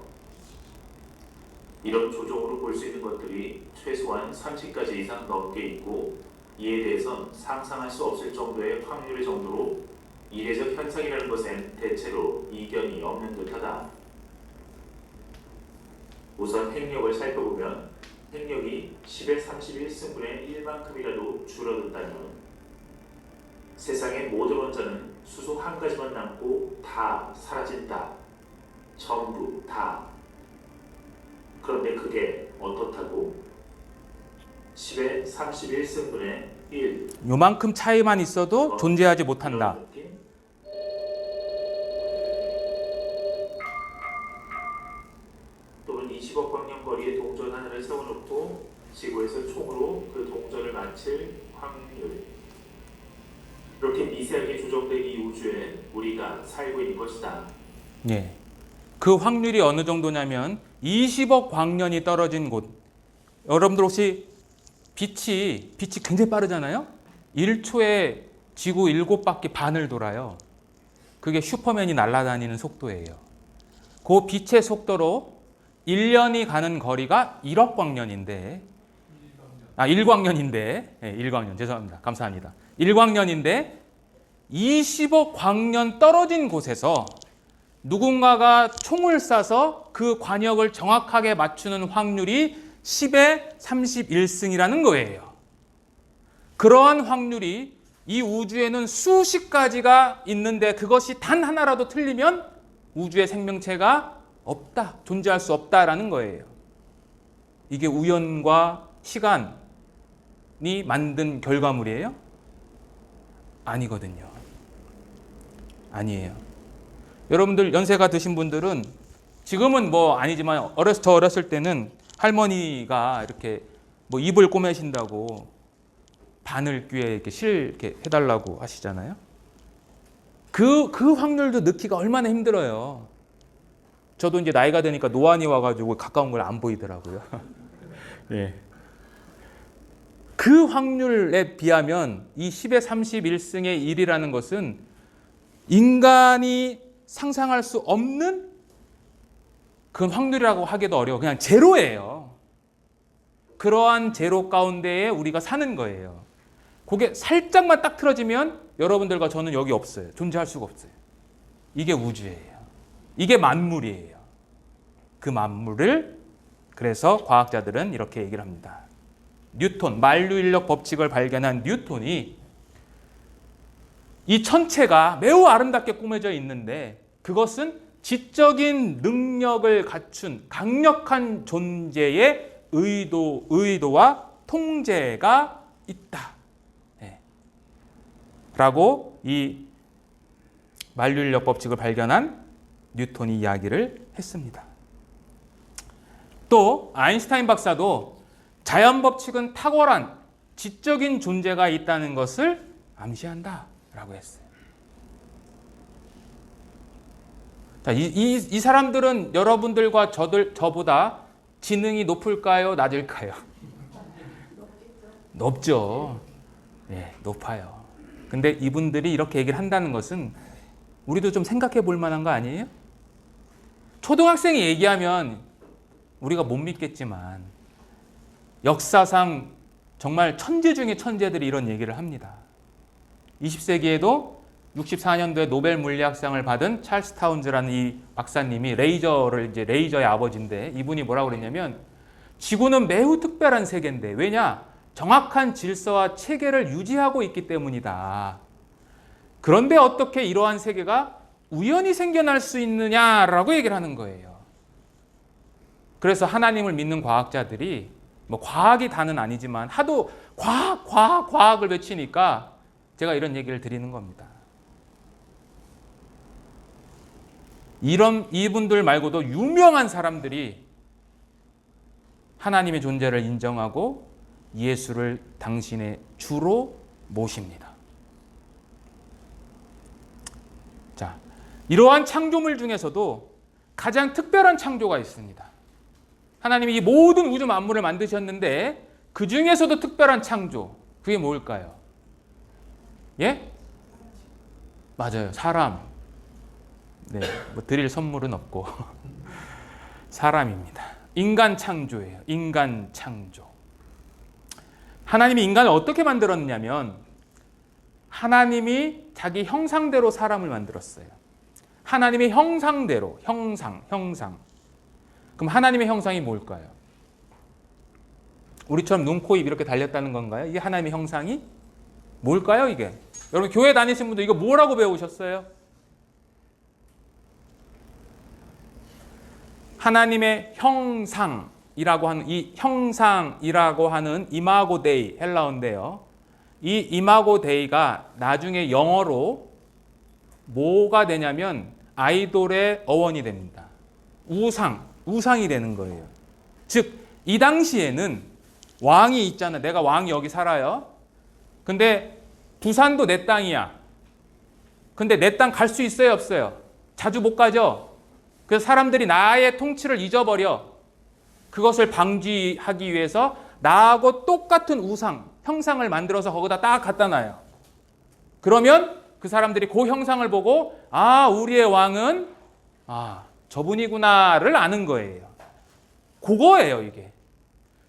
이런 조종으로 볼 수 있는 것들이 최소한 30가지 이상 넘게 있고 이에 대해선 상상할 수 없을 정도의 확률의 정도로 이례적 현상이라는 것엔 대체로 이견이 없는 듯하다. 우선 핵력을 살펴보면 행력이 10의 31승분의 1만큼이라도 줄어든다면 세상의 모든 원자는 수소 한 가지만 남고 다 사라진다. 전부 다. 그런데 그게 어떻다고? 10의 31승분의 1. 요만큼 차이만 있어도 존재하지 못한다. 이런 느낌? 또는 20억 광년 거리의 동전 하나를 세워놓고 지구에서 총으로 그 동전을 맞힐 확률. 이렇게 미세하게 조정된 이 우주에 우리가 살고 있는 것이다. 예. 그 확률이 어느 정도냐면 20억 광년이 떨어진 곳. 여러분들 혹시 빛이 굉장히 빠르잖아요. 1초에 지구 7바퀴 반을 돌아요. 그게 슈퍼맨이 날아다니는 속도예요. 그 빛의 속도로 1년이 가는 거리가 1억 광년인데 1광년인데 예, 1광년 죄송합니다. 감사합니다. 1광년인데 20억 광년 떨어진 곳에서 누군가가 총을 쏴서 그 관역을 정확하게 맞추는 확률이 10의 31승이라는 거예요. 그러한 확률이 이 우주에는 수십 가지가 있는데 그것이 단 하나라도 틀리면 우주의 생명체가 없다, 존재할 수 없다라는 거예요. 이게 우연과 시간이 만든 결과물이에요? 아니거든요. 아니에요. 여러분들 연세가 드신 분들은 지금은 뭐 아니지만 저 어렸을 때는 할머니가 이렇게 뭐 이불 꼬매신다고 바늘 귀에 이렇게 해달라고 하시잖아요. 그 확률도 넣기가 얼마나 힘들어요. 저도 이제 나이가 드니까 노안이 와가지고 가까운 걸 안 보이더라고요. 네. 그 확률에 비하면 이 10의 31승의 1이라는 것은 인간이 상상할 수 없는 그런 확률이라고 하기도 어려워. 그냥 제로예요. 그러한 제로 가운데에 우리가 사는 거예요. 그게 살짝만 딱 틀어지면 여러분들과 저는 여기 없어요. 존재할 수가 없어요. 이게 우주예요. 이게 만물이에요. 그 만물을 그래서 과학자들은 이렇게 얘기를 합니다. 뉴턴, 만류인력 법칙을 발견한 뉴턴이 이 천체가 매우 아름답게 꾸며져 있는데 그것은 지적인 능력을 갖춘 강력한 존재의 의도와 통제가 있다. 네. 라고 이 만류인력 법칙을 발견한 뉴턴이 이야기를 했습니다. 또 아인슈타인 박사도 자연 법칙은 탁월한 지적인 존재가 있다는 것을 암시한다 라고 했어요. 자, 이 사람들은 여러분들과 저보다 지능이 높을까요? 낮을까요? 높죠. 네, 높아요. 근데 이분들이 이렇게 얘기를 한다는 것은 우리도 좀 생각해 볼 만한 거 아니에요? 초등학생이 얘기하면 우리가 못 믿겠지만 역사상 정말 천재 중에 천재들이 이런 얘기를 합니다. 20세기에도 64년도에 노벨 물리학상을 받은 찰스 타운즈라는 이 박사님이 레이저의 아버지인데 이분이 뭐라고 그랬냐면 지구는 매우 특별한 세계인데 왜냐? 정확한 질서와 체계를 유지하고 있기 때문이다. 그런데 어떻게 이러한 세계가 우연히 생겨날 수 있느냐라고 얘기를 하는 거예요. 그래서 하나님을 믿는 과학자들이 뭐 과학이 다는 아니지만 하도 과학을 외치니까 제가 이런 얘기를 드리는 겁니다. 이분들 말고도 유명한 사람들이 하나님의 존재를 인정하고 예수를 당신의 주로 모십니다. 자, 이러한 창조물 중에서도 가장 특별한 창조가 있습니다. 하나님이 이 모든 우주 만물을 만드셨는데 그 중에서도 특별한 창조, 그게 뭘까요? 예? 맞아요. 사람. 네, 뭐 드릴 선물은 없고 사람입니다. 인간 창조예요. 인간 창조. 하나님이 인간을 어떻게 만들었냐면 하나님이 자기 형상대로 사람을 만들었어요. 하나님의 형상대로, 형상. 그럼 하나님의 형상이 뭘까요? 우리처럼 눈, 코, 입 이렇게 달렸다는 건가요? 이게 하나님의 형상이? 뭘까요, 이게? 여러분, 교회 다니신 분들 이거 뭐라고 배우셨어요? 하나님의 형상이라고 하는, 이 형상이라고 하는 이마고 데이, 헬라어인데요. 이 이마고 데이가 나중에 영어로 뭐가 되냐면 아이돌의 어원이 됩니다. 우상이 되는 거예요. 즉, 이 당시에는 왕이 있잖아. 내가 왕이 여기 살아요. 근데 부산도 내 땅이야. 근데 내 땅 갈 수 있어요, 없어요? 자주 못 가죠. 그래서 사람들이 나의 통치를 잊어버려. 그것을 방지하기 위해서 나하고 똑같은 형상을 만들어서 거기다 딱 갖다 놔요. 그러면 그 사람들이 그 형상을 보고 아, 우리의 왕은 저분이구나를 아는 거예요. 그거예요, 이게.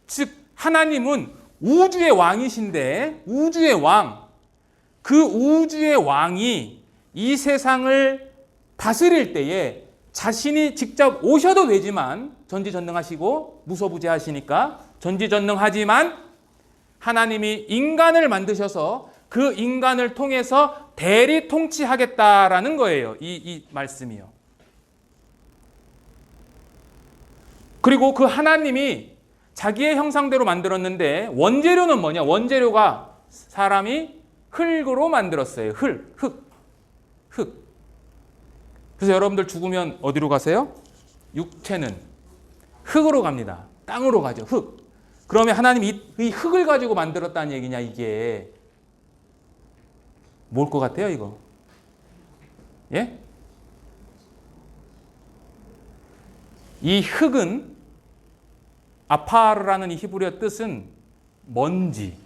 즉, 하나님은 우주의 왕이신데, 우주의 왕, 그 우주의 왕이 이 세상을 다스릴 때에 자신이 직접 오셔도 되지만, 전지전능하시고 무소부재하시니까 전지전능하지만 하나님이 인간을 만드셔서 그 인간을 통해서 대리 통치하겠다라는 거예요. 이 말씀이요. 그리고 그 하나님이 자기의 형상대로 만들었는데 원재료는 뭐냐? 원재료가 사람이 흙으로 만들었어요. 흙. 그래서 여러분들 죽으면 어디로 가세요? 육체는 흙으로 갑니다. 땅으로 가죠. 흙. 그러면 하나님이 이 흙을 가지고 만들었다는 얘기냐, 이게. 뭘 것 같아요, 이거? 예? 이 흙은 아파르라는 이 히브리어 뜻은 먼지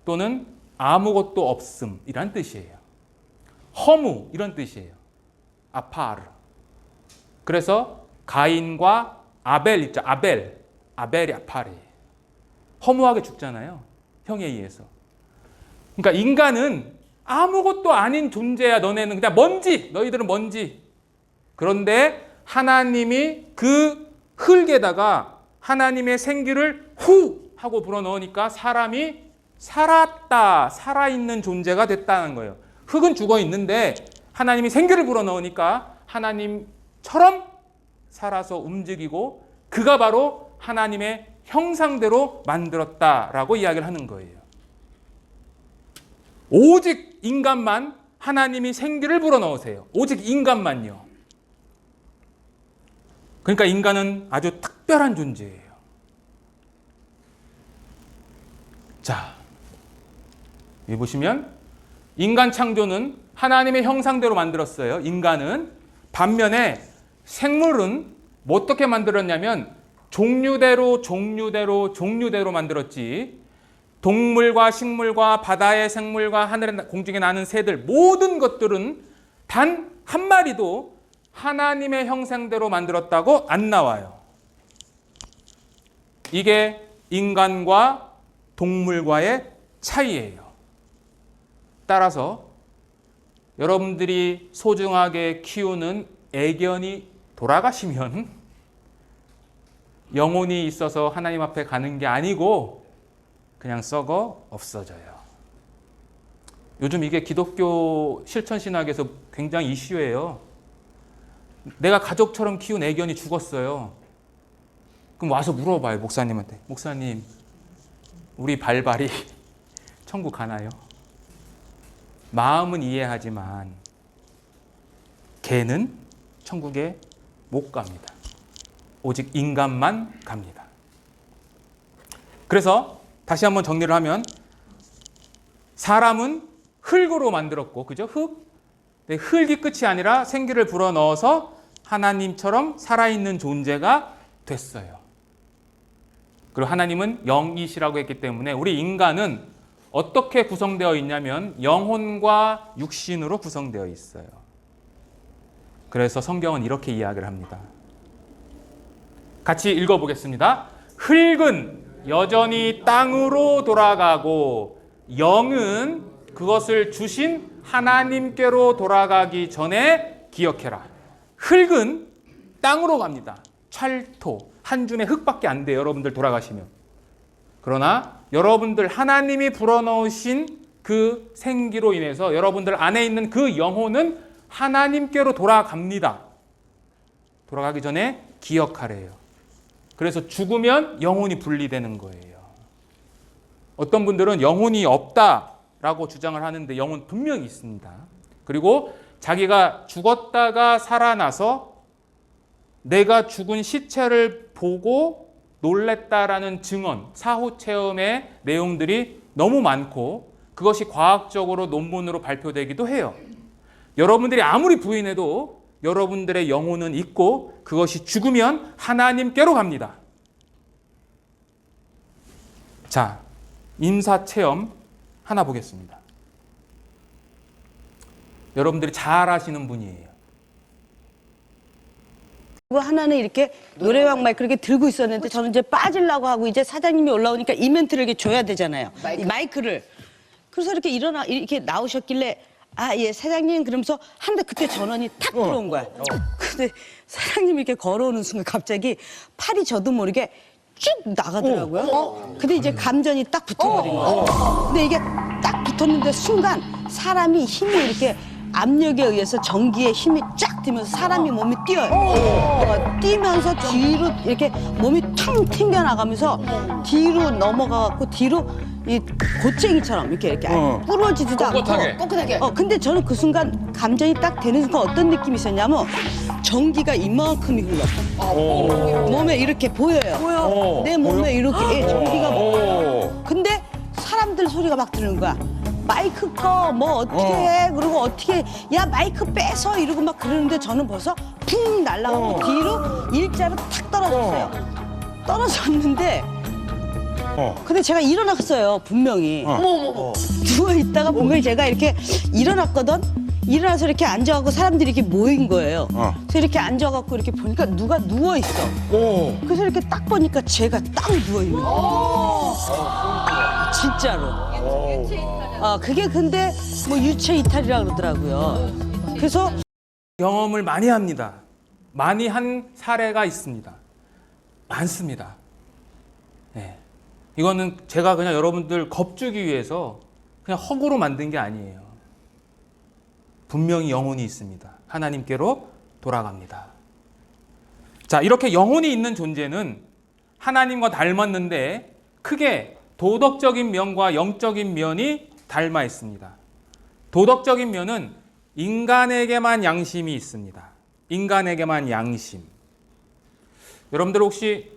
또는 아무것도 없음이란 뜻이에요. 허무 이런 뜻이에요. 아파르. 그래서 가인과 아벨 있죠. 아벨이 아파르예요. 허무하게 죽잖아요. 형에 의해서. 그러니까 인간은 아무것도 아닌 존재야. 너네는 그냥 먼지. 너희들은 먼지. 그런데 하나님이 그 흙에다가 하나님의 생기를 후 하고 불어넣으니까 사람이 살았다. 살아있는 존재가 됐다는 거예요. 흙은 죽어 있는데 하나님이 생기를 불어넣으니까 하나님처럼 살아서 움직이고 그가 바로 하나님의 형상대로 만들었다라고 이야기를 하는 거예요. 오직 인간만 하나님이 생기를 불어넣으세요. 오직 인간만요. 그러니까 인간은 아주 특별한 존재예요. 자, 여기 보시면 인간 창조는 하나님의 형상대로 만들었어요. 인간은. 반면에 생물은 뭐 어떻게 만들었냐면 종류대로 만들었지. 동물과 식물과 바다의 생물과 하늘에 공중에 나는 새들 모든 것들은 단 한 마리도 하나님의 형상대로 만들었다고 안 나와요. 이게 인간과 동물과의 차이예요. 따라서 여러분들이 소중하게 키우는 애견이 돌아가시면 영혼이 있어서 하나님 앞에 가는 게 아니고 그냥 썩어 없어져요. 요즘 이게 기독교 실천신학에서 굉장히 이슈예요. 내가 가족처럼 키운 애견이 죽었어요. 그럼 와서 물어봐요, 목사님한테. 목사님, 우리 발발이 천국 가나요? 마음은 이해하지만 개는 천국에 못 갑니다. 오직 인간만 갑니다. 그래서 다시 한번 정리를 하면 사람은 흙으로 만들었고, 그죠? 흙. 흙이 끝이 아니라 생기를 불어넣어서 하나님처럼 살아있는 존재가 됐어요. 그리고 하나님은 영이시라고 했기 때문에 우리 인간은 어떻게 구성되어 있냐면 영혼과 육신으로 구성되어 있어요. 그래서 성경은 이렇게 이야기를 합니다. 같이 읽어보겠습니다. 흙은 여전히 땅으로 돌아가고 영은 그것을 주신 하나님께로 돌아가기 전에 기억해라. 흙은 땅으로 갑니다. 찰토, 한 줌의 흙밖에 안 돼요. 여러분들 돌아가시면. 그러나 여러분들 하나님이 불어넣으신 그 생기로 인해서 여러분들 안에 있는 그 영혼은 하나님께로 돌아갑니다. 돌아가기 전에 기억하래요. 그래서 죽으면 영혼이 분리되는 거예요. 어떤 분들은 영혼이 없다라고 주장을 하는데 영혼 분명히 있습니다. 그리고 자기가 죽었다가 살아나서 내가 죽은 시체를 보고 놀랬다라는 증언, 사후 체험의 내용들이 너무 많고 그것이 과학적으로 논문으로 발표되기도 해요. 여러분들이 아무리 부인해도 여러분들의 영혼은 있고 그것이 죽으면 하나님께로 갑니다. 자, 임사 체험 하나 보겠습니다. 여러분들이 잘 아시는 분이에요. 그리고 하나는 이렇게 노래방 마이크 이렇게 들고 있었는데 저는 이제 빠지려고 하고 이제 사장님이 올라오니까 이멘트를 이렇게 줘야 되잖아요. 이 마이크를. 그래서 이렇게 이렇게 나오셨길래 아, 예, 사장님 그러면서 하는데 그때 전원이 탁 들어온 거야. 근데 사장님이 이렇게 걸어오는 순간 갑자기 팔이 저도 모르게 쭉 나가더라고요. 근데 이제 감전이 딱 붙어버린 거예요. 근데 이게 딱 붙었는데 순간 사람이 힘이 이렇게 압력에 의해서 전기에 힘이 쫙 뛰면서 사람이 몸이 뛰어요. 뛰면서 뒤로 이렇게 몸이 탕 튕겨나가면서 뒤로 넘어가갖고 뒤로 이 고챙이처럼 이렇게 부러지지도 않고 꼿꼿하게. 근데 저는 그 순간 감정이 딱 되는 순간 어떤 느낌이 있었냐면 전기가 이만큼이 흘렀어. 몸에 이렇게 보여요. 내 몸에 이렇게 전기가 근데 사람들 소리가 막 들리는 거야. 마이크 꺼, 뭐 어떻게 해? 그리고 어떻게, 야 마이크 빼서 이러고 막 그러는데 저는 벌써 붕 날아가고 뒤로 일자로 탁 떨어졌어요. 떨어졌는데 근데 제가 일어났어요, 분명히. 누워있다가 분명히 제가 이렇게 일어났거든? 일어나서 이렇게 앉아갖고 사람들이 이렇게 모인 거예요. 그래서 이렇게 앉아갖고 이렇게 보니까 누가 누워있어. 그래서 이렇게 딱 보니까 제가 딱 누워있는 거예요. 진짜로. 그게 근데 뭐 유체 이탈이라고 그러더라고요. 그래서 경험을 많이 합니다. 많이 한 사례가 있습니다. 많습니다. 네. 이거는 제가 그냥 여러분들 겁주기 위해서 그냥 허구로 만든 게 아니에요. 분명히 영혼이 있습니다. 하나님께로 돌아갑니다. 자, 이렇게 영혼이 있는 존재는 하나님과 닮았는데 크게 도덕적인 면과 영적인 면이 닮아 있습니다. 도덕적인 면은 인간에게만 양심이 있습니다. 인간에게만 양심. 여러분들 혹시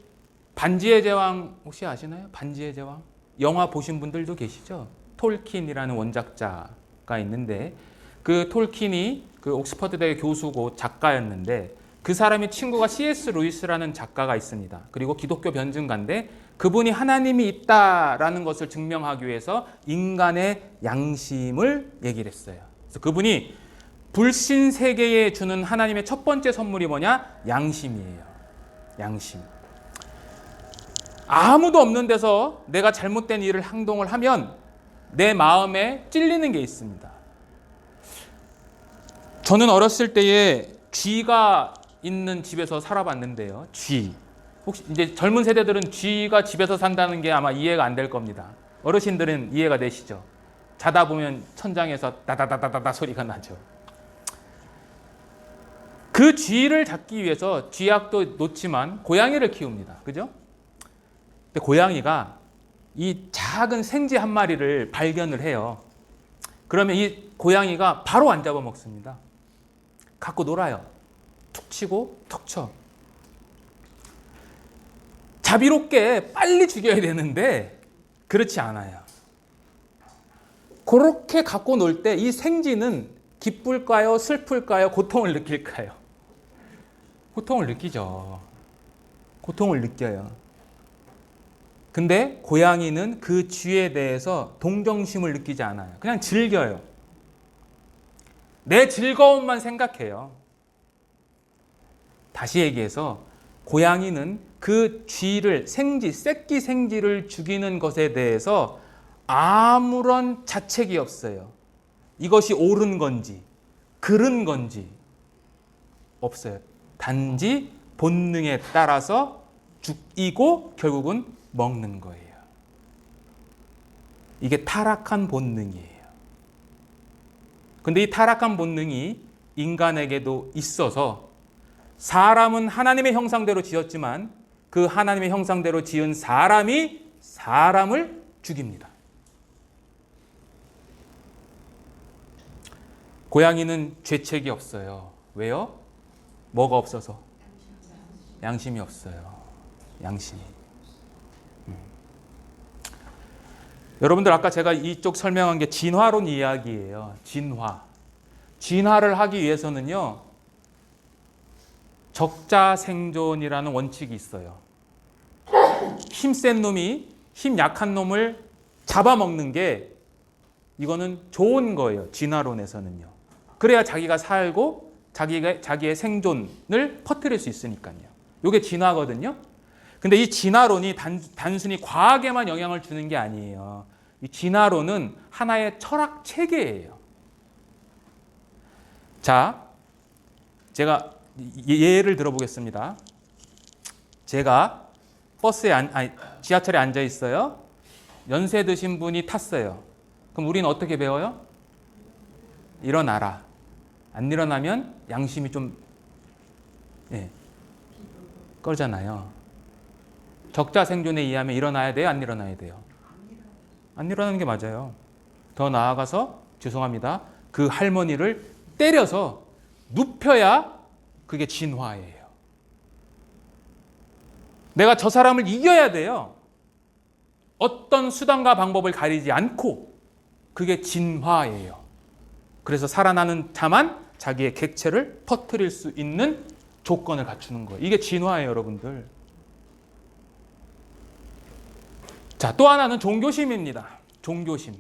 반지의 제왕 혹시 아시나요? 반지의 제왕? 영화 보신 분들도 계시죠? 톨킨이라는 원작자가 있는데 그 톨킨이 그 옥스퍼드대 교수고 작가였는데 그 사람의 친구가 C.S. 루이스라는 작가가 있습니다. 그리고 기독교 변증가인데 그분이 하나님이 있다라는 것을 증명하기 위해서 인간의 양심을 얘기를 했어요. 그래서 그분이 불신 세계에 주는 하나님의 첫 번째 선물이 뭐냐? 양심이에요. 양심. 아무도 없는 데서 내가 잘못된 일을 행동을 하면 내 마음에 찔리는 게 있습니다. 저는 어렸을 때에 쥐가 있는 집에서 살아봤는데요. 쥐. 혹시 이제 젊은 세대들은 쥐가 집에서 산다는 게 아마 이해가 안 될 겁니다. 어르신들은 이해가 되시죠? 자다 보면 천장에서 다다다다다 소리가 나죠. 그 쥐를 잡기 위해서 쥐약도 놓지만 고양이를 키웁니다. 그죠? 근데 고양이가 이 작은 생쥐 한 마리를 발견을 해요. 그러면 이 고양이가 바로 안 잡아먹습니다. 갖고 놀아요. 툭 치고 툭 쳐. 자비롭게 빨리 죽여야 되는데 그렇지 않아요. 그렇게 갖고 놀 때 이 생쥐는 기쁠까요? 슬플까요? 고통을 느낄까요? 고통을 느끼죠. 고통을 느껴요. 근데 고양이는 그 쥐에 대해서 동정심을 느끼지 않아요. 그냥 즐겨요. 내 즐거움만 생각해요. 다시 얘기해서 고양이는 그 쥐를 새끼 생쥐를 죽이는 것에 대해서 아무런 자책이 없어요. 이것이 옳은 건지 그른 건지 없어요. 단지 본능에 따라서 죽이고 결국은 먹는 거예요. 이게 타락한 본능이에요. 근데 이 타락한 본능이 인간에게도 있어서 사람은 하나님의 형상대로 지었지만 그 하나님의 형상대로 지은 사람이 사람을 죽입니다. 고양이는 죄책이 없어요. 왜요? 뭐가 없어서? 양심이 없어요. 양심이. 여러분들 아까 제가 이쪽 설명한 게 진화론 이야기예요. 진화. 진화를 하기 위해서는요. 적자 생존이라는 원칙이 있어요. 힘센 놈이 힘 약한 놈을 잡아먹는 게 이거는 좋은 거예요. 진화론에서는요. 그래야 자기가 살고 자기의 생존을 퍼뜨릴 수 있으니까요. 이게 진화거든요. 근데 이 진화론이 단순히 과학에만 영향을 주는 게 아니에요. 이 진화론은 하나의 철학 체계예요. 자, 제가 예를 들어보겠습니다. 제가 지하철에 앉아 있어요. 연세 드신 분이 탔어요. 그럼 우리는 어떻게 배워요? 일어나라. 안 일어나면 양심이 좀 꺼잖아요. 적자 생존에 의하면 일어나야 돼요? 안 일어나야 돼요? 안 일어나는 게 맞아요. 더 나아가서 죄송합니다. 그 할머니를 때려서 눕혀야 그게 진화예요. 내가 저 사람을 이겨야 돼요. 어떤 수단과 방법을 가리지 않고 그게 진화예요. 그래서 살아나는 자만 자기의 객체를 퍼뜨릴 수 있는 조건을 갖추는 거예요. 이게 진화예요, 여러분들. 자, 또 하나는 종교심입니다. 종교심.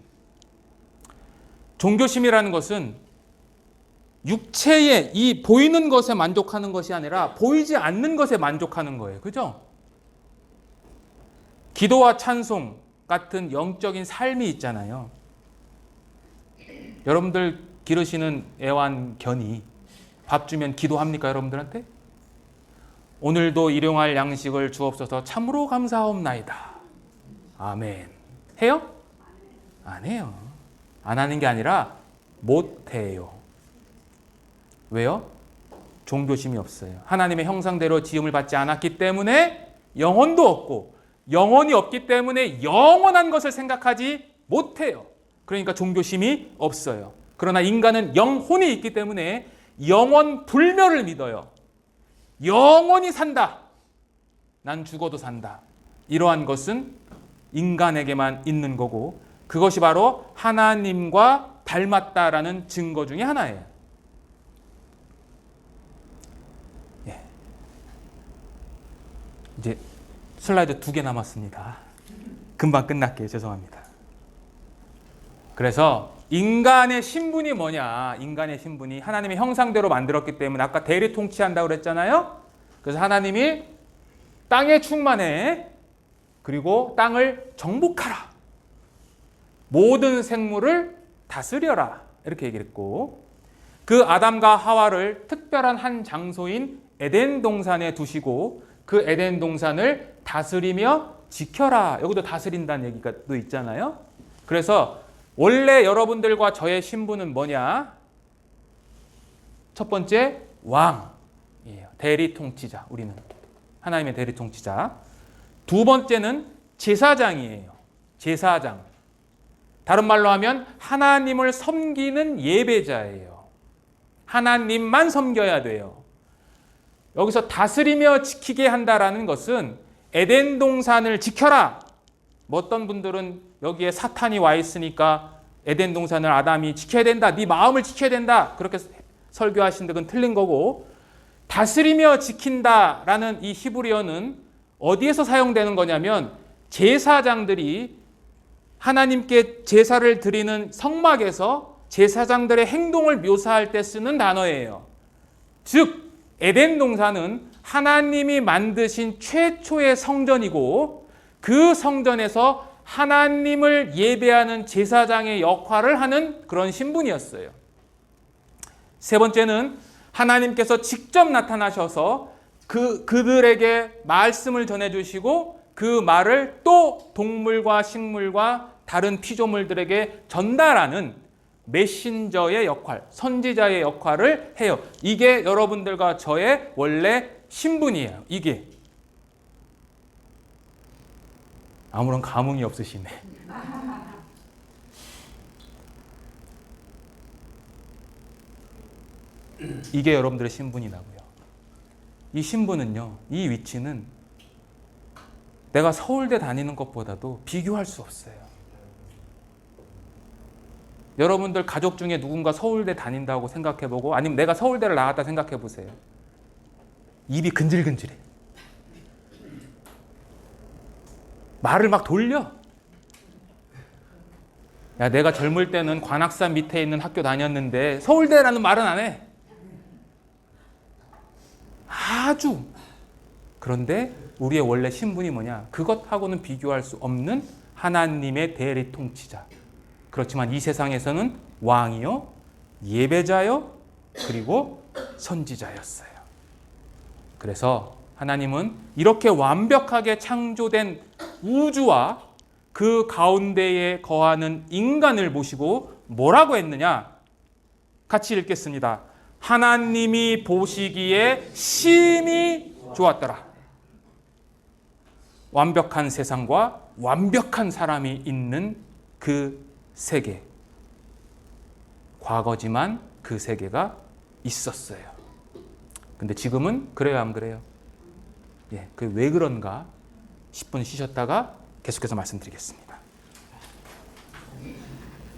종교심이라는 것은 육체의 이 보이는 것에 만족하는 것이 아니라 보이지 않는 것에 만족하는 거예요. 그죠? 기도와 찬송 같은 영적인 삶이 있잖아요. 여러분들 기르시는 애완견이 밥 주면 기도합니까, 여러분들한테? 오늘도 일용할 양식을 주옵소서 참으로 감사하옵나이다. 아멘. 해요? 안 해요. 안 하는 게 아니라 못 해요. 왜요? 종교심이 없어요. 하나님의 형상대로 지음을 받지 않았기 때문에 영혼도 없고, 영혼이 없기 때문에 영원한 것을 생각하지 못해요. 그러니까 종교심이 없어요. 그러나 인간은 영혼이 있기 때문에 영원 불멸을 믿어요. 영원히 산다. 난 죽어도 산다. 이러한 것은 인간에게만 있는 거고, 그것이 바로 하나님과 닮았다라는 증거 중에 하나예요. 이제 슬라이드 2개 남았습니다. 금방 끝날게요. 죄송합니다. 그래서 인간의 신분이 뭐냐? 인간의 신분이 하나님의 형상대로 만들었기 때문에 아까 대리 통치한다고 그랬잖아요. 그래서 하나님이 땅에 충만해. 그리고 땅을 정복하라. 모든 생물을 다스려라. 이렇게 얘기를 했고, 그 아담과 하와를 특별한 한 장소인 에덴 동산에 두시고 그 에덴 동산을 다스리며 지켜라. 여기도 다스린다는 얘기가 또 있잖아요. 그래서 원래 여러분들과 저의 신분은 뭐냐? 첫 번째, 왕이에요. 대리 통치자. 우리는 하나님의 대리 통치자. 두 번째는 제사장이에요. 제사장. 다른 말로 하면 하나님을 섬기는 예배자예요. 하나님만 섬겨야 돼요. 여기서 다스리며 지키게 한다라는 것은 에덴 동산을 지켜라. 뭐 어떤 분들은 여기에 사탄이 와 있으니까 에덴 동산을 아담이 지켜야 된다. 네 마음을 지켜야 된다. 그렇게 설교하신 데 그건 틀린 거고, 다스리며 지킨다라는 이 히브리어는 어디에서 사용되는 거냐면 제사장들이 하나님께 제사를 드리는 성막에서 제사장들의 행동을 묘사할 때 쓰는 단어예요. 즉 에덴 동산은 하나님이 만드신 최초의 성전이고, 그 성전에서 하나님을 예배하는 제사장의 역할을 하는 그런 신분이었어요. 세 번째는 하나님께서 직접 나타나셔서 그들에게 말씀을 전해주시고 그 말을 또 동물과 식물과 다른 피조물들에게 전달하는 메신저의 역할, 선지자의 역할을 해요. 이게 여러분들과 저의 원래 신분이에요. 이게. 아무런 감흥이 없으시네. 이게 여러분들의 신분이라고요. 이 신분은요, 이 위치는 내가 서울대 다니는 것보다도 비교할 수 없어요. 여러분들 가족 중에 누군가 서울대 다닌다고 생각해보고, 아니면 내가 서울대를 나왔다 생각해보세요. 입이 근질근질해. 말을 막 돌려. 야, 내가 젊을 때는 관악산 밑에 있는 학교 다녔는데 서울대라는 말은 안 해. 아주. 그런데 우리의 원래 신분이 뭐냐? 그것하고는 비교할 수 없는 하나님의 대리 통치자. 그렇지만 이 세상에서는 왕이요, 예배자요, 그리고 선지자였어요. 그래서 하나님은 이렇게 완벽하게 창조된 우주와 그 가운데에 거하는 인간을 보시고 뭐라고 했느냐? 같이 읽겠습니다. 하나님이 보시기에 심히 좋았더라. 완벽한 세상과 완벽한 사람이 있는 그 세계. 과거지만 그 세계가 있었어요. 근데 지금은 그래요, 안 그래요? 예, 그 왜 그런가 10분 쉬셨다가 계속해서 말씀드리겠습니다.